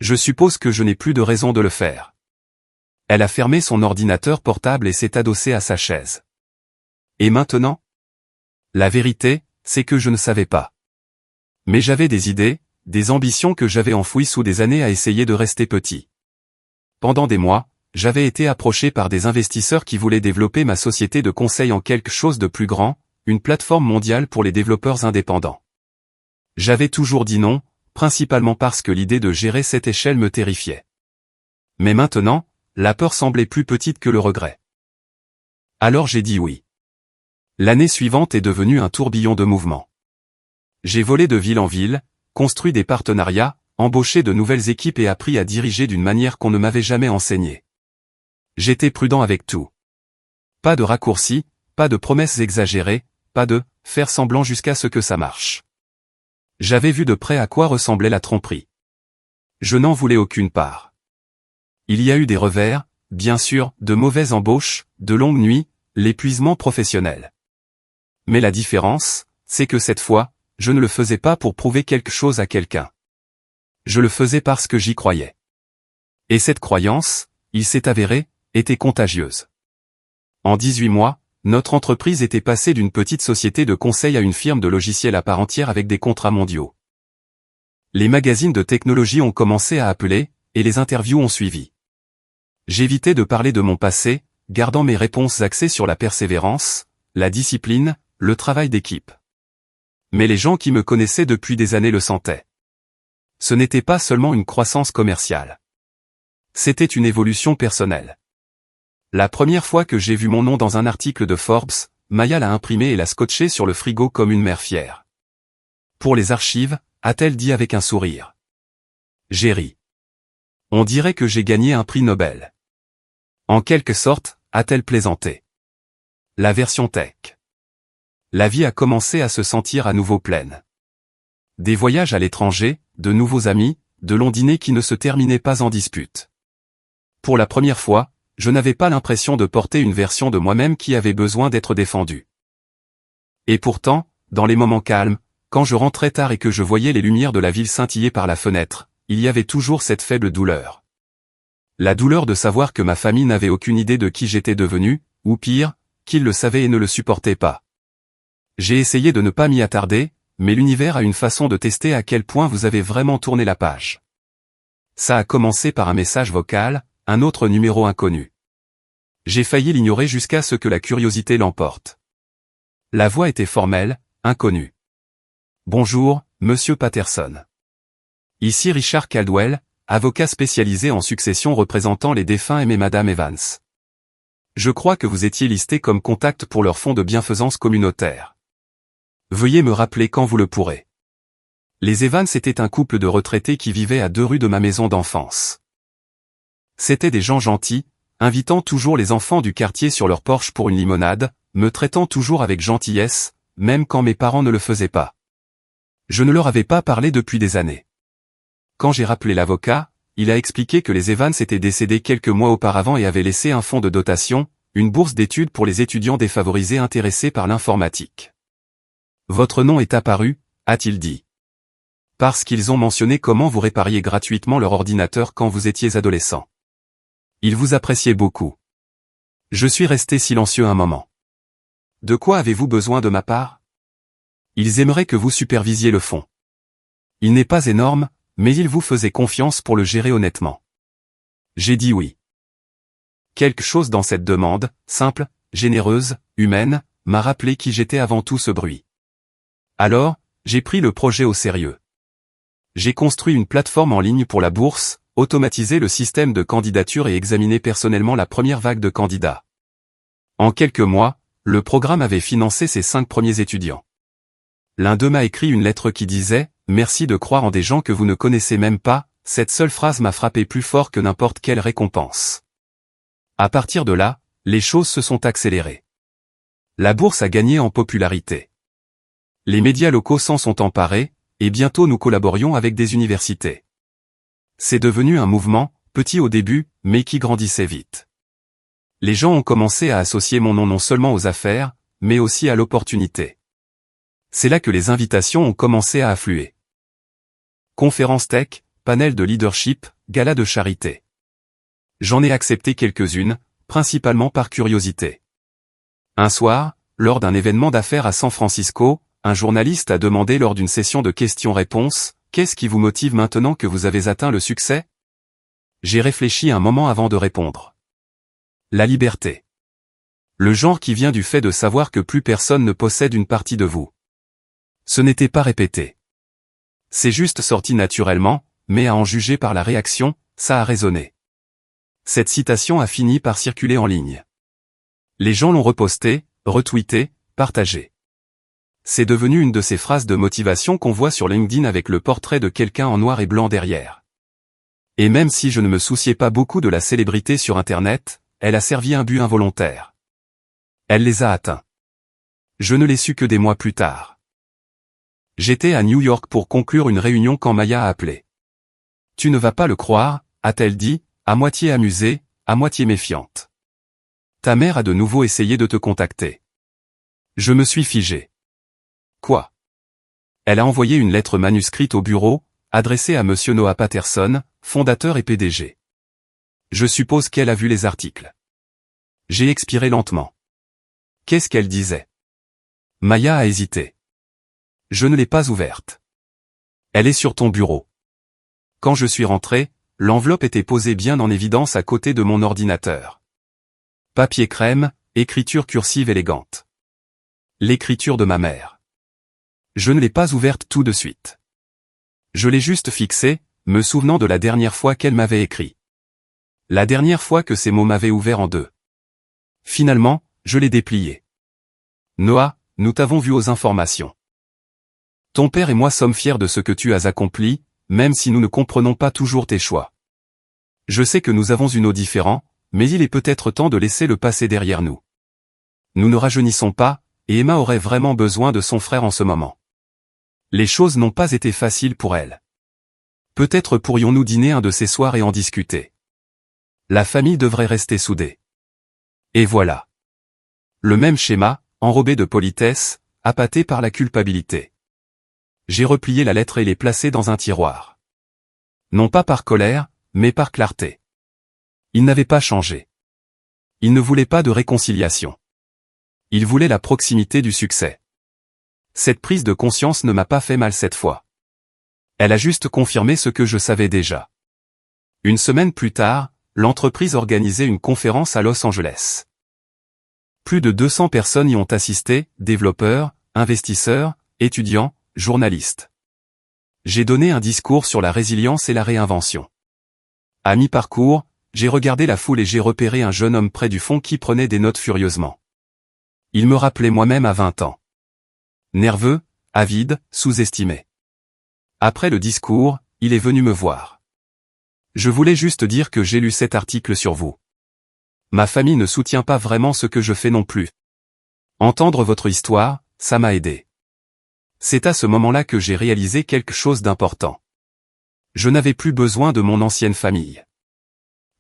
Je suppose que je n'ai plus de raison de le faire. Elle a fermé son ordinateur portable et s'est adossée à sa chaise. Et maintenant? La vérité, c'est que je ne savais pas. Mais j'avais des idées, des ambitions que j'avais enfouies sous des années à essayer de rester petit. Pendant des mois, j'avais été approché par des investisseurs qui voulaient développer ma société de conseil en quelque chose de plus grand, une plateforme mondiale pour les développeurs indépendants. J'avais toujours dit non, principalement parce que l'idée de gérer cette échelle me terrifiait. Mais maintenant, la peur semblait plus petite que le regret. Alors j'ai dit oui. L'année suivante est devenue un tourbillon de mouvements. J'ai volé de ville en ville, construit des partenariats, embauché de nouvelles équipes et appris à diriger d'une manière qu'on ne m'avait jamais enseignée. J'étais prudent avec tout. Pas de raccourcis, pas de promesses exagérées, pas de « faire semblant jusqu'à ce que ça marche ». J'avais vu de près à quoi ressemblait la tromperie. Je n'en voulais aucune part. Il y a eu des revers, bien sûr, de mauvaises embauches, de longues nuits, l'épuisement professionnel. Mais la différence, c'est que cette fois, je ne le faisais pas pour prouver quelque chose à quelqu'un. Je le faisais parce que j'y croyais. Et cette croyance, il s'est avéré, était contagieuse. En 18 mois, notre entreprise était passée d'une petite société de conseil à une firme de logiciels à part entière avec des contrats mondiaux. Les magazines de technologie ont commencé à appeler, et les interviews ont suivi. J'évitais de parler de mon passé, gardant mes réponses axées sur la persévérance, la discipline, le travail d'équipe. Mais les gens qui me connaissaient depuis des années le sentaient. Ce n'était pas seulement une croissance commerciale. C'était une évolution personnelle. La première fois que j'ai vu mon nom dans un article de Forbes, Maya l'a imprimé et l'a scotché sur le frigo comme une mère fière. Pour les archives, a-t-elle dit avec un sourire. J'ai ri. On dirait que j'ai gagné un prix Nobel. En quelque sorte, a-t-elle plaisanté. La version tech. La vie a commencé à se sentir à nouveau pleine. Des voyages à l'étranger, de nouveaux amis, de longs dîners qui ne se terminaient pas en dispute. Pour la première fois, je n'avais pas l'impression de porter une version de moi-même qui avait besoin d'être défendue. Et pourtant, dans les moments calmes, quand je rentrais tard et que je voyais les lumières de la ville scintiller par la fenêtre, il y avait toujours cette faible douleur. La douleur de savoir que ma famille n'avait aucune idée de qui j'étais devenu, ou pire, qu'ils le savaient et ne le supportaient pas. J'ai essayé de ne pas m'y attarder, mais l'univers a une façon de tester à quel point vous avez vraiment tourné la page. Ça a commencé par un message vocal, un autre numéro inconnu. J'ai failli l'ignorer jusqu'à ce que la curiosité l'emporte. La voix était formelle, inconnue. Bonjour, Monsieur Patterson. Ici Richard Caldwell, avocat spécialisé en succession représentant les défunts aimés Madame Evans. Je crois que vous étiez listé comme contact pour leur fonds de bienfaisance communautaire. Veuillez me rappeler quand vous le pourrez. Les Evans étaient un couple de retraités qui vivaient à 2 rues de ma maison d'enfance. C'étaient des gens gentils, invitant toujours les enfants du quartier sur leur porche pour une limonade, me traitant toujours avec gentillesse, même quand mes parents ne le faisaient pas. Je ne leur avais pas parlé depuis des années. Quand j'ai rappelé l'avocat, il a expliqué que les Evans étaient décédés quelques mois auparavant et avaient laissé un fonds de dotation, une bourse d'études pour les étudiants défavorisés intéressés par l'informatique. Votre nom est apparu, a-t-il dit. Parce qu'ils ont mentionné comment vous répariez gratuitement leur ordinateur quand vous étiez adolescent. Ils vous appréciaient beaucoup. Je suis resté silencieux un moment. De quoi avez-vous besoin de ma part? Ils aimeraient que vous supervisiez le fonds. Il n'est pas énorme, mais ils vous faisaient confiance pour le gérer honnêtement. J'ai dit oui. Quelque chose dans cette demande, simple, généreuse, humaine, m'a rappelé qui j'étais avant tout ce bruit. Alors, j'ai pris le projet au sérieux. J'ai construit une plateforme en ligne pour la bourse, automatisé le système de candidature et examiné personnellement la première vague de candidats. En quelques mois, le programme avait financé ses 5 premiers étudiants. L'un d'eux m'a écrit une lettre qui disait « Merci de croire en des gens que vous ne connaissez même pas », cette seule phrase m'a frappé plus fort que n'importe quelle récompense. À partir de là, les choses se sont accélérées. La bourse a gagné en popularité. Les médias locaux s'en sont emparés, et bientôt nous collaborions avec des universités. C'est devenu un mouvement, petit au début, mais qui grandissait vite. Les gens ont commencé à associer mon nom non seulement aux affaires, mais aussi à l'opportunité. C'est là que les invitations ont commencé à affluer. Conférences tech, panel de leadership, gala de charité. J'en ai accepté quelques-unes, principalement par curiosité. Un soir, lors d'un événement d'affaires à San Francisco, un journaliste a demandé lors d'une session de questions-réponses, « Qu'est-ce qui vous motive maintenant que vous avez atteint le succès ?» J'ai réfléchi un moment avant de répondre. La liberté. Le genre qui vient du fait de savoir que plus personne ne possède une partie de vous. Ce n'était pas répété. C'est juste sorti naturellement, mais à en juger par la réaction, ça a résonné. Cette citation a fini par circuler en ligne. Les gens l'ont repostée, retweetée, partagée. C'est devenu une de ces phrases de motivation qu'on voit sur LinkedIn avec le portrait de quelqu'un en noir et blanc derrière. Et même si je ne me souciais pas beaucoup de la célébrité sur Internet, elle a servi un but involontaire. Elle les a atteints. Je ne l'ai su que des mois plus tard. J'étais à New York pour conclure une réunion quand Maya a appelé. « Tu ne vas pas le croire », a-t-elle dit, à moitié amusée, à moitié méfiante. « Ta mère a de nouveau essayé de te contacter. » Je me suis figé. « Quoi ?» Elle a envoyé une lettre manuscrite au bureau, adressée à Monsieur Noah Patterson, fondateur et PDG. Je suppose qu'elle a vu les articles. J'ai expiré lentement. Qu'est-ce qu'elle disait? Maya a hésité. Je ne l'ai pas ouverte. Elle est sur ton bureau. Quand je suis rentré, l'enveloppe était posée bien en évidence à côté de mon ordinateur. Papier crème, écriture cursive élégante. L'écriture de ma mère. Je ne l'ai pas ouverte tout de suite. Je l'ai juste fixée, me souvenant de la dernière fois qu'elle m'avait écrit. La dernière fois que ces mots m'avaient ouvert en deux. Finalement, je l'ai dépliée. Noah, nous t'avons vu aux informations. Ton père et moi sommes fiers de ce que tu as accompli, même si nous ne comprenons pas toujours tes choix. Je sais que nous avons une eau différente, mais il est peut-être temps de laisser le passé derrière nous. Nous ne rajeunissons pas, et Emma aurait vraiment besoin de son frère en ce moment. Les choses n'ont pas été faciles pour elle. Peut-être pourrions-nous dîner un de ces soirs et en discuter. La famille devrait rester soudée. Et voilà. Le même schéma, enrobé de politesse, appâté par la culpabilité. J'ai replié la lettre et l'ai placée dans un tiroir. Non pas par colère, mais par clarté. Il n'avait pas changé. Il ne voulait pas de réconciliation. Il voulait la proximité du succès. Cette prise de conscience ne m'a pas fait mal cette fois. Elle a juste confirmé ce que je savais déjà. Une semaine plus tard, l'entreprise organisait une conférence à Los Angeles. Plus de 200 personnes y ont assisté, développeurs, investisseurs, étudiants, journalistes. J'ai donné un discours sur la résilience et la réinvention. À mi-parcours, j'ai regardé la foule et j'ai repéré un jeune homme près du fond qui prenait des notes furieusement. Il me rappelait moi-même à 20 ans. Nerveux, avide, sous-estimé. Après le discours, il est venu me voir. Je voulais juste dire que j'ai lu cet article sur vous. Ma famille ne soutient pas vraiment ce que je fais non plus. Entendre votre histoire, ça m'a aidé. C'est à ce moment-là que j'ai réalisé quelque chose d'important. Je n'avais plus besoin de mon ancienne famille.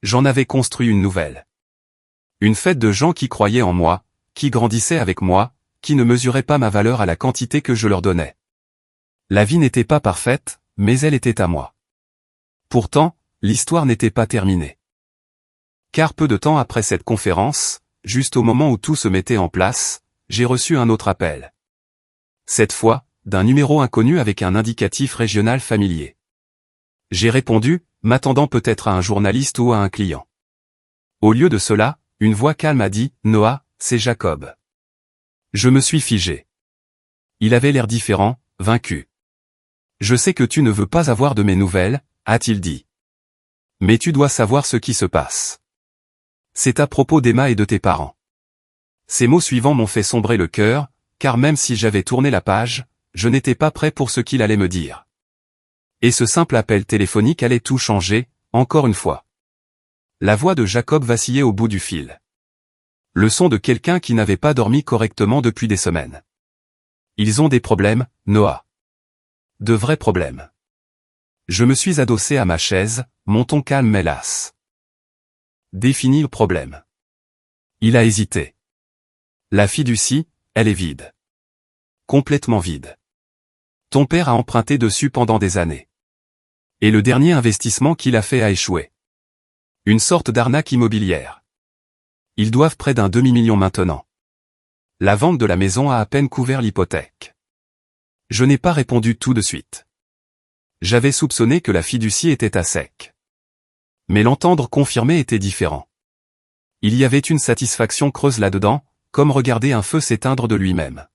J'en avais construit une nouvelle. Une fête de gens qui croyaient en moi, qui grandissaient avec moi, qui ne mesuraient pas ma valeur à la quantité que je leur donnais. La vie n'était pas parfaite, mais elle était à moi. Pourtant, l'histoire n'était pas terminée. Car peu de temps après cette conférence, juste au moment où tout se mettait en place, j'ai reçu un autre appel. Cette fois, d'un numéro inconnu avec un indicatif régional familier. J'ai répondu, m'attendant peut-être à un journaliste ou à un client. Au lieu de cela, une voix calme a dit, « Noah, c'est Jacob. » Je me suis figé. Il avait l'air différent, vaincu. « Je sais que tu ne veux pas avoir de mes nouvelles, » a-t-il dit. « Mais tu dois savoir ce qui se passe. C'est à propos d'Emma et de tes parents. » Ces mots suivants m'ont fait sombrer le cœur, car même si j'avais tourné la page, je n'étais pas prêt pour ce qu'il allait me dire. Et ce simple appel téléphonique allait tout changer, encore une fois. La voix de Jacob vacillait au bout du fil. Le son de quelqu'un qui n'avait pas dormi correctement depuis des semaines. Ils ont des problèmes, Noah. De vrais problèmes. Je me suis adossé à ma chaise, mon ton calme mais las. Définis le problème. Il a hésité. La fiducie, elle est vide. Complètement vide. Ton père a emprunté dessus pendant des années. Et le dernier investissement qu'il a fait a échoué. Une sorte d'arnaque immobilière. Ils doivent près d'un demi-million maintenant. La vente de la maison a à peine couvert l'hypothèque. Je n'ai pas répondu tout de suite. J'avais soupçonné que la fiducie était à sec. Mais l'entendre confirmer était différent. Il y avait une satisfaction creuse là-dedans, comme regarder un feu s'éteindre de lui-même.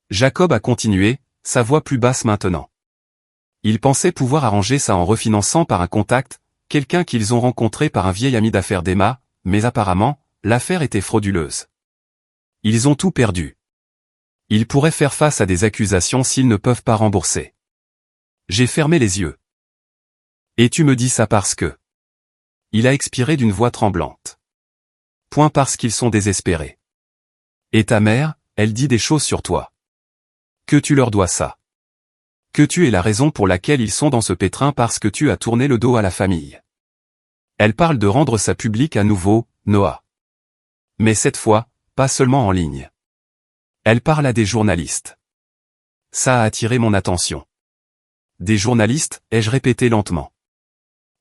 Jacob a continué, sa voix plus basse maintenant. Il pensait pouvoir arranger ça en refinançant par un contact, quelqu'un qu'ils ont rencontré par un vieil ami d'affaires d'Emma, mais apparemment, l'affaire était frauduleuse. Ils ont tout perdu. Ils pourraient faire face à des accusations s'ils ne peuvent pas rembourser. J'ai fermé les yeux. Et tu me dis ça parce que... Il a expiré d'une voix tremblante. Point parce qu'ils sont désespérés. Et ta mère, elle dit des choses sur toi. Que tu leur dois ça. Que tu es la raison pour laquelle ils sont dans ce pétrin parce que tu as tourné le dos à la famille. Elle parle de rendre ça public à nouveau, Noah. Mais cette fois, pas seulement en ligne. Elle parle à des journalistes. ça a attiré mon attention. Des journalistes, ai-je répété lentement.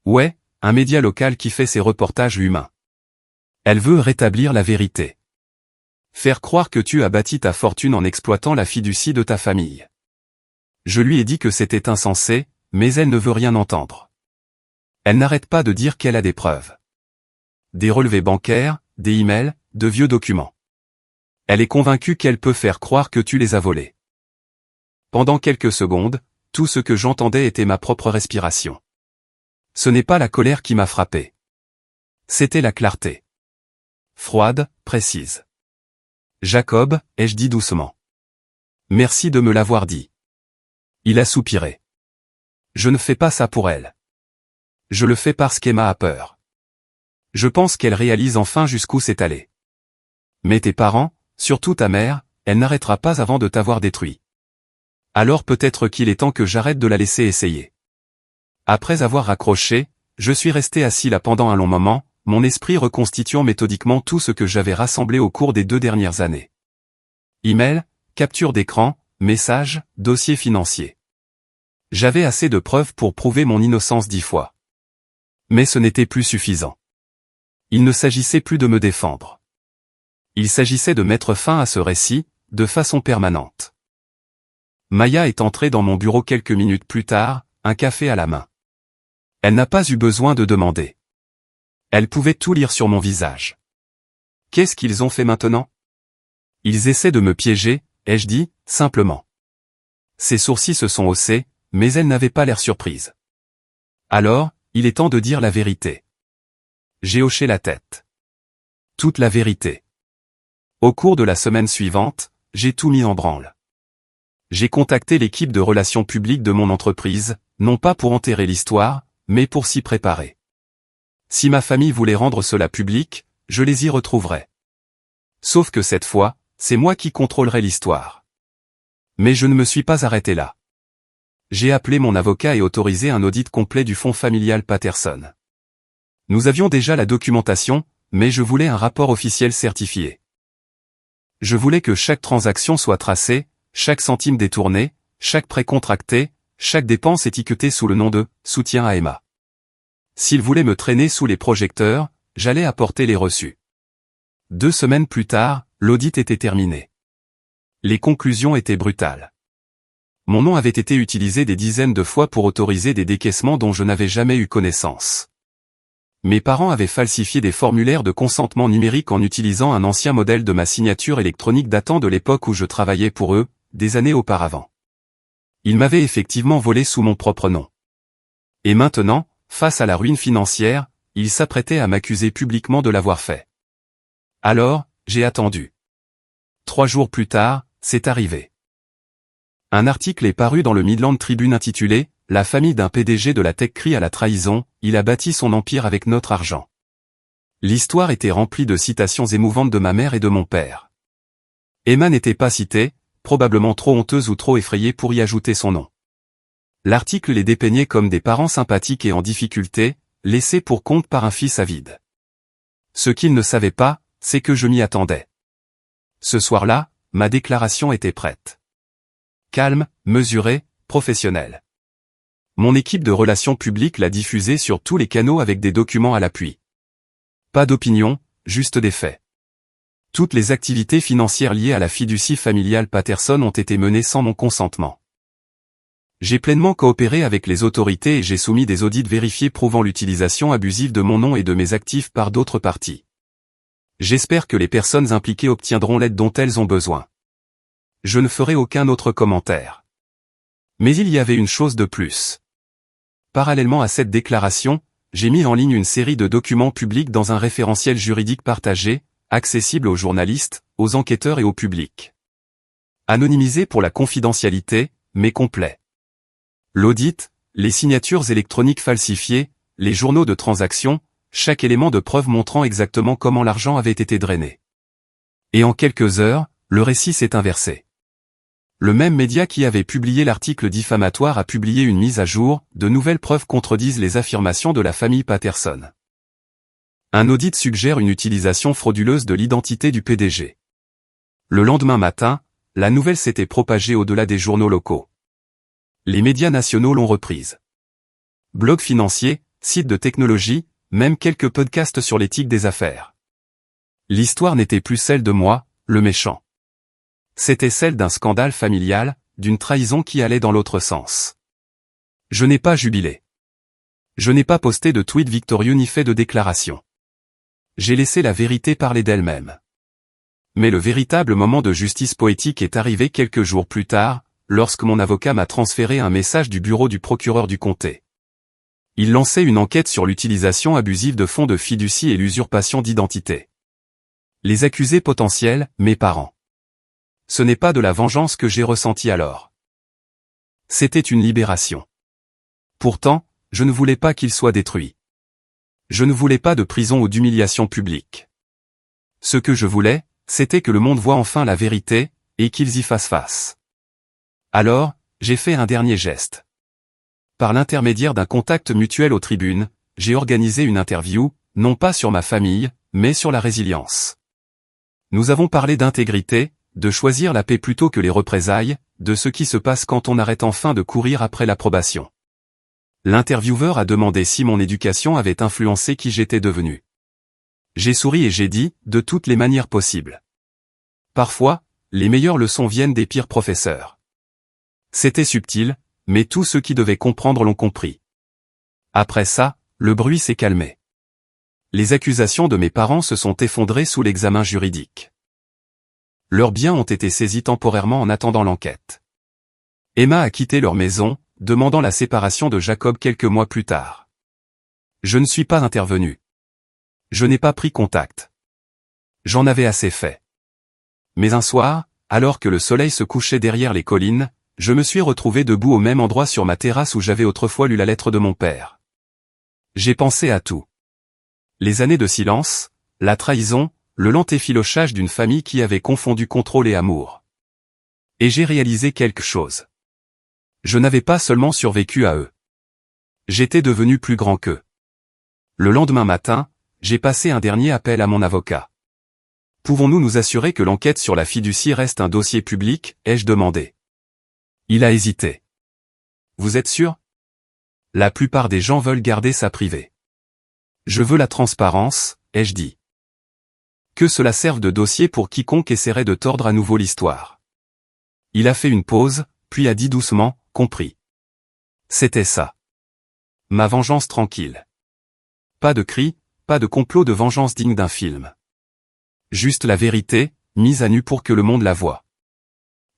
Ouais, un média local qui fait ses reportages humains. Elle veut rétablir la vérité. Faire croire que tu as bâti ta fortune en exploitant la fiducie de ta famille. Je lui ai dit que c'était insensé, mais elle ne veut rien entendre. Elle n'arrête pas de dire qu'elle a des preuves. Des relevés bancaires, des emails, de vieux documents. Elle est convaincue qu'elle peut faire croire que tu les as volés. Pendant quelques secondes, tout ce que j'entendais était ma propre respiration. Ce n'est pas la colère qui m'a frappé. C'était la clarté. Froide, précise. Jacob, ai-je dit doucement. Merci de me l'avoir dit. Il a soupiré. Je ne fais pas ça pour elle. Je le fais parce qu'Emma a peur. Je pense qu'elle réalise enfin jusqu'où c'est allé. Mais tes parents, surtout ta mère, elle n'arrêtera pas avant de t'avoir détruit. Alors peut-être qu'il est temps que j'arrête de la laisser essayer. Après avoir raccroché, je suis resté assis là pendant un long moment, mon esprit reconstituant méthodiquement tout ce que j'avais rassemblé au cours des 2 dernières années. Email, capture d'écran, messages, dossier financier. J'avais assez de preuves pour prouver mon innocence 10 fois. Mais ce n'était plus suffisant. Il ne s'agissait plus de me défendre. Il s'agissait de mettre fin à ce récit, de façon permanente. Maya est entrée dans mon bureau quelques minutes plus tard, un café à la main. Elle n'a pas eu besoin de demander. Elle pouvait tout lire sur mon visage. Qu'est-ce qu'ils ont fait maintenant? Ils essaient de me piéger, ai-je dit, simplement. Ses sourcils se sont haussés, mais elle n'avait pas l'air surprise. Alors, il est temps de dire la vérité. J'ai hoché la tête. Toute la vérité. Au cours de la semaine suivante, j'ai tout mis en branle. J'ai contacté l'équipe de relations publiques de mon entreprise, non pas pour enterrer l'histoire, mais pour s'y préparer. Si ma famille voulait rendre cela public, je les y retrouverais. Sauf que cette fois, c'est moi qui contrôlerai l'histoire. Mais je ne me suis pas arrêté là. J'ai appelé mon avocat et autorisé un audit complet du fonds familial Patterson. Nous avions déjà la documentation, mais je voulais un rapport officiel certifié. Je voulais que chaque transaction soit tracée, chaque centime détourné, chaque prêt contracté, chaque dépense étiquetée sous le nom de « soutien à Emma ». S'il voulait me traîner sous les projecteurs, j'allais apporter les reçus. 2 semaines plus tard, l'audit était terminé. Les conclusions étaient brutales. Mon nom avait été utilisé des dizaines de fois pour autoriser des décaissements dont je n'avais jamais eu connaissance. Mes parents avaient falsifié des formulaires de consentement numérique en utilisant un ancien modèle de ma signature électronique datant de l'époque où je travaillais pour eux, des années auparavant. Ils m'avaient effectivement volé sous mon propre nom. Et maintenant, face à la ruine financière, ils s'apprêtaient à m'accuser publiquement de l'avoir fait. Alors, j'ai attendu. 3 jours plus tard, c'est arrivé. Un article est paru dans le Midland Tribune intitulé « La famille d'un PDG de la tech crie à la trahison, il a bâti son empire avec notre argent ». L'histoire était remplie de citations émouvantes de ma mère et de mon père. Emma n'était pas citée, probablement trop honteuse ou trop effrayée pour y ajouter son nom. L'article les dépeignait comme des parents sympathiques et en difficulté, laissés pour compte par un fils avide. Ce qu'ils ne savaient pas, c'est que je m'y attendais. Ce soir-là, ma déclaration était prête. Calme, mesurée, professionnelle. Mon équipe de relations publiques l'a diffusée sur tous les canaux avec des documents à l'appui. Pas d'opinion, juste des faits. Toutes les activités financières liées à la fiducie familiale Patterson ont été menées sans mon consentement. J'ai pleinement coopéré avec les autorités et j'ai soumis des audits vérifiés prouvant l'utilisation abusive de mon nom et de mes actifs par d'autres parties. J'espère que les personnes impliquées obtiendront l'aide dont elles ont besoin. Je ne ferai aucun autre commentaire. Mais il y avait une chose de plus. Parallèlement à cette déclaration, j'ai mis en ligne une série de documents publics dans un référentiel juridique partagé, accessible aux journalistes, aux enquêteurs et au public. Anonymisé pour la confidentialité, mais complet. L'audit, les signatures électroniques falsifiées, les journaux de transaction, chaque élément de preuve montrant exactement comment l'argent avait été drainé. Et en quelques heures, le récit s'est inversé. Le même média qui avait publié l'article diffamatoire a publié une mise à jour, de nouvelles preuves contredisent les affirmations de la famille Patterson. Un audit suggère une utilisation frauduleuse de l'identité du PDG. Le lendemain matin, la nouvelle s'était propagée au-delà des journaux locaux. Les médias nationaux l'ont reprise. Blogs financiers, sites de technologie, même quelques podcasts sur l'éthique des affaires. L'histoire n'était plus celle de moi, le méchant. C'était celle d'un scandale familial, d'une trahison qui allait dans l'autre sens. Je n'ai pas jubilé. Je n'ai pas posté de tweet victorieux ni fait de déclaration. J'ai laissé la vérité parler d'elle-même. Mais le véritable moment de justice poétique est arrivé quelques jours plus tard, lorsque mon avocat m'a transféré un message du bureau du procureur du comté. Il lançait une enquête sur l'utilisation abusive de fonds de fiducie et l'usurpation d'identité. Les accusés potentiels, mes parents. Ce n'est pas de la vengeance que j'ai ressentie alors. C'était une libération. Pourtant, je ne voulais pas qu'ils soient détruits. Je ne voulais pas de prison ou d'humiliation publique. Ce que je voulais, c'était que le monde voie enfin la vérité, et qu'ils y fassent face. Alors, j'ai fait un dernier geste. Par l'intermédiaire d'un contact mutuel aux tribunes, j'ai organisé une interview, non pas sur ma famille, mais sur la résilience. Nous avons parlé d'intégrité, de choisir la paix plutôt que les représailles, de ce qui se passe quand on arrête enfin de courir après l'approbation. L'intervieweur a demandé si mon éducation avait influencé qui j'étais devenu. J'ai souri et j'ai dit, de toutes les manières possibles. Parfois, les meilleures leçons viennent des pires professeurs. C'était subtil, mais tous ceux qui devaient comprendre l'ont compris. Après ça, le bruit s'est calmé. Les accusations de mes parents se sont effondrées sous l'examen juridique. Leurs biens ont été saisis temporairement en attendant l'enquête. Emma a quitté leur maison, demandant la séparation de Jacob quelques mois plus tard. Je ne suis pas intervenu. Je n'ai pas pris contact. J'en avais assez fait. Mais un soir, alors que le soleil se couchait derrière les collines, je me suis retrouvé debout au même endroit sur ma terrasse où j'avais autrefois lu la lettre de mon père. J'ai pensé à tout. Les années de silence, la trahison, le lent effilochage d'une famille qui avait confondu contrôle et amour. Et j'ai réalisé quelque chose. Je n'avais pas seulement survécu à eux. J'étais devenu plus grand qu'eux. Le lendemain matin, j'ai passé un dernier appel à mon avocat. Pouvons-nous nous assurer que l'enquête sur la fiducie reste un dossier public, ai-je demandé. Il a hésité. Vous êtes sûr? La plupart des gens veulent garder ça privé. Je veux la transparence, ai-je dit. Que cela serve de dossier pour quiconque essaierait de tordre à nouveau l'histoire. Il a fait une pause, puis a dit doucement, compris. C'était ça. Ma vengeance tranquille. Pas de cris, pas de complot de vengeance digne d'un film. Juste la vérité, mise à nu pour que le monde la voie.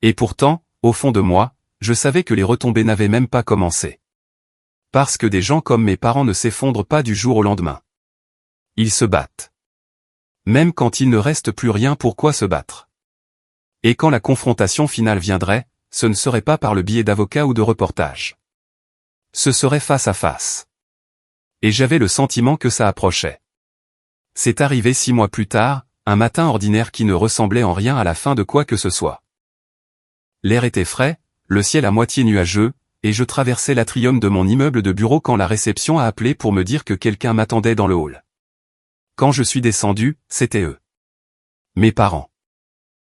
Et pourtant, au fond de moi, je savais que les retombées n'avaient même pas commencé. Parce que des gens comme mes parents ne s'effondrent pas du jour au lendemain. Ils se battent. Même quand il ne reste plus rien pour quoi se battre. Et quand la confrontation finale viendrait, ce ne serait pas par le biais d'avocats ou de reportages. Ce serait face à face. Et j'avais le sentiment que ça approchait. C'est arrivé 6 mois plus tard, un matin ordinaire qui ne ressemblait en rien à la fin de quoi que ce soit. L'air était frais, le ciel à moitié nuageux, et je traversais l'atrium de mon immeuble de bureau quand la réception a appelé pour me dire que quelqu'un m'attendait dans le hall. Quand je suis descendu, c'était eux. Mes parents.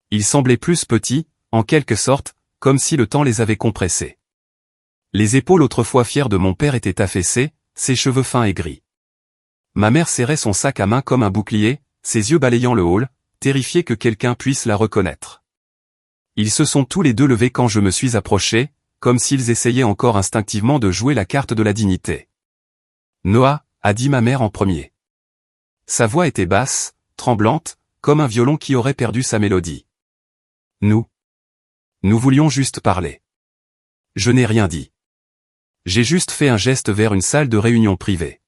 Ils semblaient plus petits, en quelque sorte, comme si le temps les avait compressés. Les épaules autrefois fières de mon père étaient affaissées, ses cheveux fins et gris. Ma mère serrait son sac à main comme un bouclier, ses yeux balayant le hall, terrifiée que quelqu'un puisse la reconnaître. Ils se sont tous les deux levés quand je me suis approché, comme s'ils essayaient encore instinctivement de jouer la carte de la dignité. Noah, a dit ma mère en premier. Sa voix était basse, tremblante, comme un violon qui aurait perdu sa mélodie. Nous voulions juste parler. Je n'ai rien dit. J'ai juste fait un geste vers une salle de réunion privée.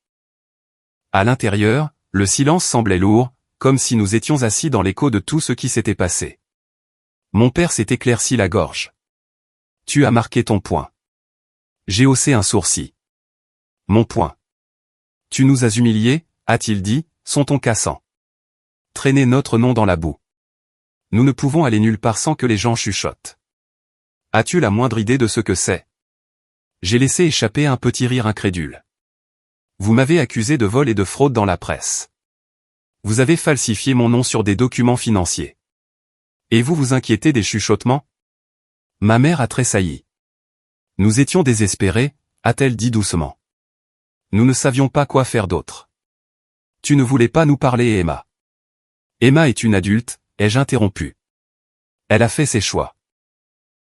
À l'intérieur, le silence semblait lourd, comme si nous étions assis dans l'écho de tout ce qui s'était passé. Mon père s'est éclairci la gorge. Tu as marqué ton point. J'ai haussé un sourcil. Mon point. Tu nous as humiliés, a-t-il dit, son ton cassant. Traîner notre nom dans la boue. Nous ne pouvons aller nulle part sans que les gens chuchotent. As-tu la moindre idée de ce que c'est? J'ai laissé échapper un petit rire incrédule. Vous m'avez accusé de vol et de fraude dans la presse. Vous avez falsifié mon nom sur des documents financiers. Et vous vous inquiétez des chuchotements? Ma mère a tressailli. Nous étions désespérés, a-t-elle dit doucement. Nous ne savions pas quoi faire d'autre. Tu ne voulais pas nous parler, Emma. Emma est une adulte, ai-je interrompu. Elle a fait ses choix.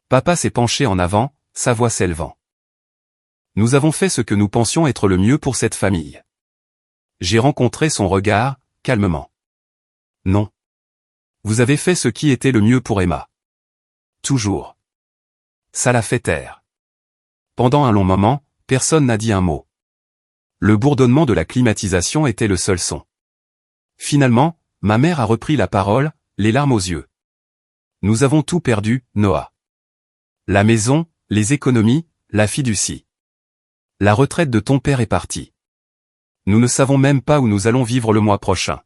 Papa s'est penché en avant, sa voix s'élevant. Nous avons fait ce que nous pensions être le mieux pour cette famille. J'ai rencontré son regard, calmement. Non. Vous avez fait ce qui était le mieux pour Emma. Toujours. Ça l'a fait taire. Pendant un long moment, personne n'a dit un mot. Le bourdonnement de la climatisation était le seul son. Finalement, ma mère a repris la parole, les larmes aux yeux. Nous avons tout perdu, Noah. La maison, les économies, la fiducie. La retraite de ton père est partie. Nous ne savons même pas où nous allons vivre le mois prochain.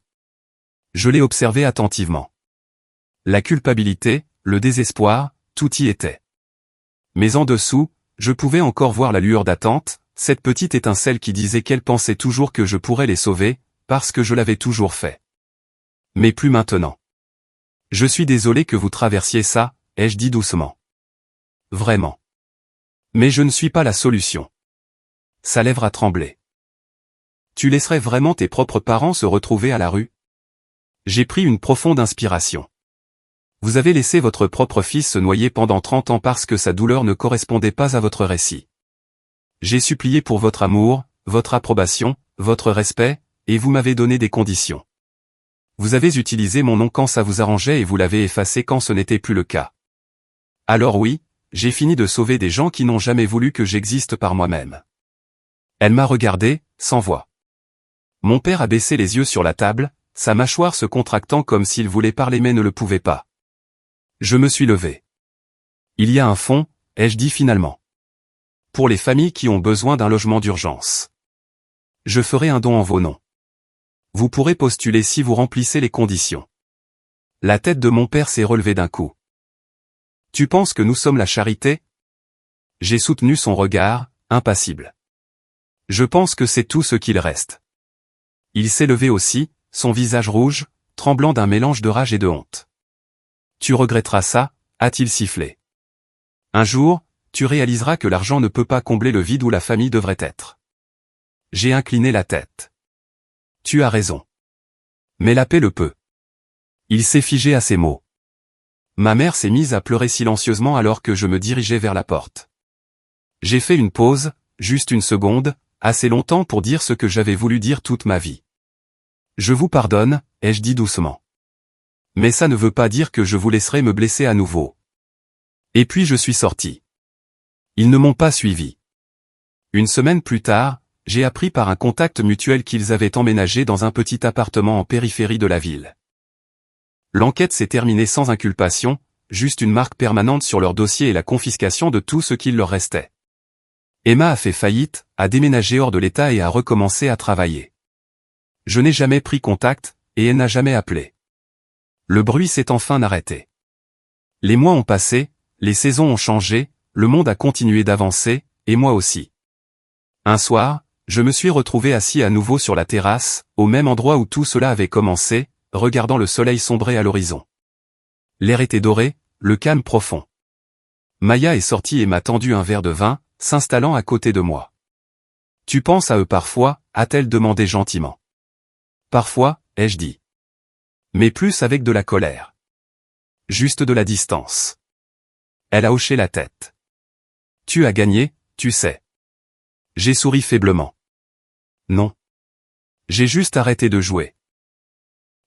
Je l'ai observé attentivement. La culpabilité, le désespoir, tout y était. Mais en dessous, je pouvais encore voir la lueur d'attente, cette petite étincelle qui disait qu'elle pensait toujours que je pourrais les sauver, parce que je l'avais toujours fait. Mais plus maintenant. Je suis désolé que vous traversiez ça, ai-je dit doucement. Vraiment. Mais je ne suis pas la solution. Sa lèvre a tremblé. Tu laisserais vraiment tes propres parents se retrouver à la rue? J'ai pris une profonde inspiration. Vous avez laissé votre propre fils se noyer pendant 30 ans parce que sa douleur ne correspondait pas à votre récit. J'ai supplié pour votre amour, votre approbation, votre respect, et vous m'avez donné des conditions. Vous avez utilisé mon nom quand ça vous arrangeait et vous l'avez effacé quand ce n'était plus le cas. Alors oui, j'ai fini de sauver des gens qui n'ont jamais voulu que j'existe par moi-même. Elle m'a regardé, sans voix. Mon père a baissé les yeux sur la table, sa mâchoire se contractant comme s'il voulait parler mais ne le pouvait pas. Je me suis levé. Il y a un fonds, ai-je dit finalement. Pour les familles qui ont besoin d'un logement d'urgence. Je ferai un don en vos noms. Vous pourrez postuler si vous remplissez les conditions. La tête de mon père s'est relevée d'un coup. Tu penses que nous sommes la charité? J'ai soutenu son regard, impassible. Je pense que c'est tout ce qu'il reste. Il s'est levé aussi, son visage rouge, tremblant d'un mélange de rage et de honte. Tu regretteras ça, a-t-il sifflé. Un jour, tu réaliseras que l'argent ne peut pas combler le vide où la famille devrait être. J'ai incliné la tête. Tu as raison. Mais la paix le peut. Il s'est figé à ces mots. Ma mère s'est mise à pleurer silencieusement alors que je me dirigeais vers la porte. J'ai fait une pause, juste une seconde, assez longtemps pour dire ce que j'avais voulu dire toute ma vie. Je vous pardonne, ai-je dit doucement. Mais ça ne veut pas dire que je vous laisserai me blesser à nouveau. Et puis je suis sorti. Ils ne m'ont pas suivi. Une semaine plus tard, j'ai appris par un contact mutuel qu'ils avaient emménagé dans un petit appartement en périphérie de la ville. L'enquête s'est terminée sans inculpation, juste une marque permanente sur leur dossier et la confiscation de tout ce qu'il leur restait. Emma a fait faillite, a déménagé hors de l'État et a recommencé à travailler. Je n'ai jamais pris contact, et elle n'a jamais appelé. Le bruit s'est enfin arrêté. Les mois ont passé, les saisons ont changé, le monde a continué d'avancer, et moi aussi. Un soir, je me suis retrouvé assis à nouveau sur la terrasse, au même endroit où tout cela avait commencé, regardant le soleil sombrer à l'horizon. L'air était doré, le calme profond. Maya est sortie et m'a tendu un verre de vin, s'installant à côté de moi. Tu penses à eux parfois, a-t-elle demandé gentiment. Parfois, ai-je dit. Mais plus avec de la colère. Juste de la distance. Elle a hoché la tête. Tu as gagné, tu sais. J'ai souri faiblement. Non. J'ai juste arrêté de jouer.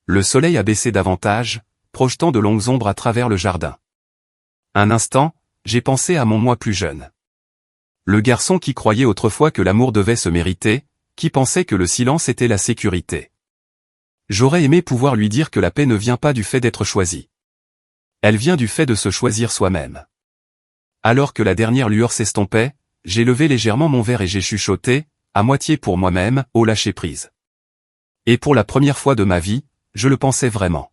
Le soleil a baissé davantage, projetant de longues ombres à travers le jardin. Un instant, j'ai pensé à mon moi plus jeune. Le garçon qui croyait autrefois que l'amour devait se mériter, qui pensait que le silence était la sécurité. J'aurais aimé pouvoir lui dire que la paix ne vient pas du fait d'être choisi. Elle vient du fait de se choisir soi-même. Alors que la dernière lueur s'estompait, j'ai levé légèrement mon verre et j'ai chuchoté, à moitié pour moi-même, au lâcher-prise. Et pour la première fois de ma vie, je le pensais vraiment.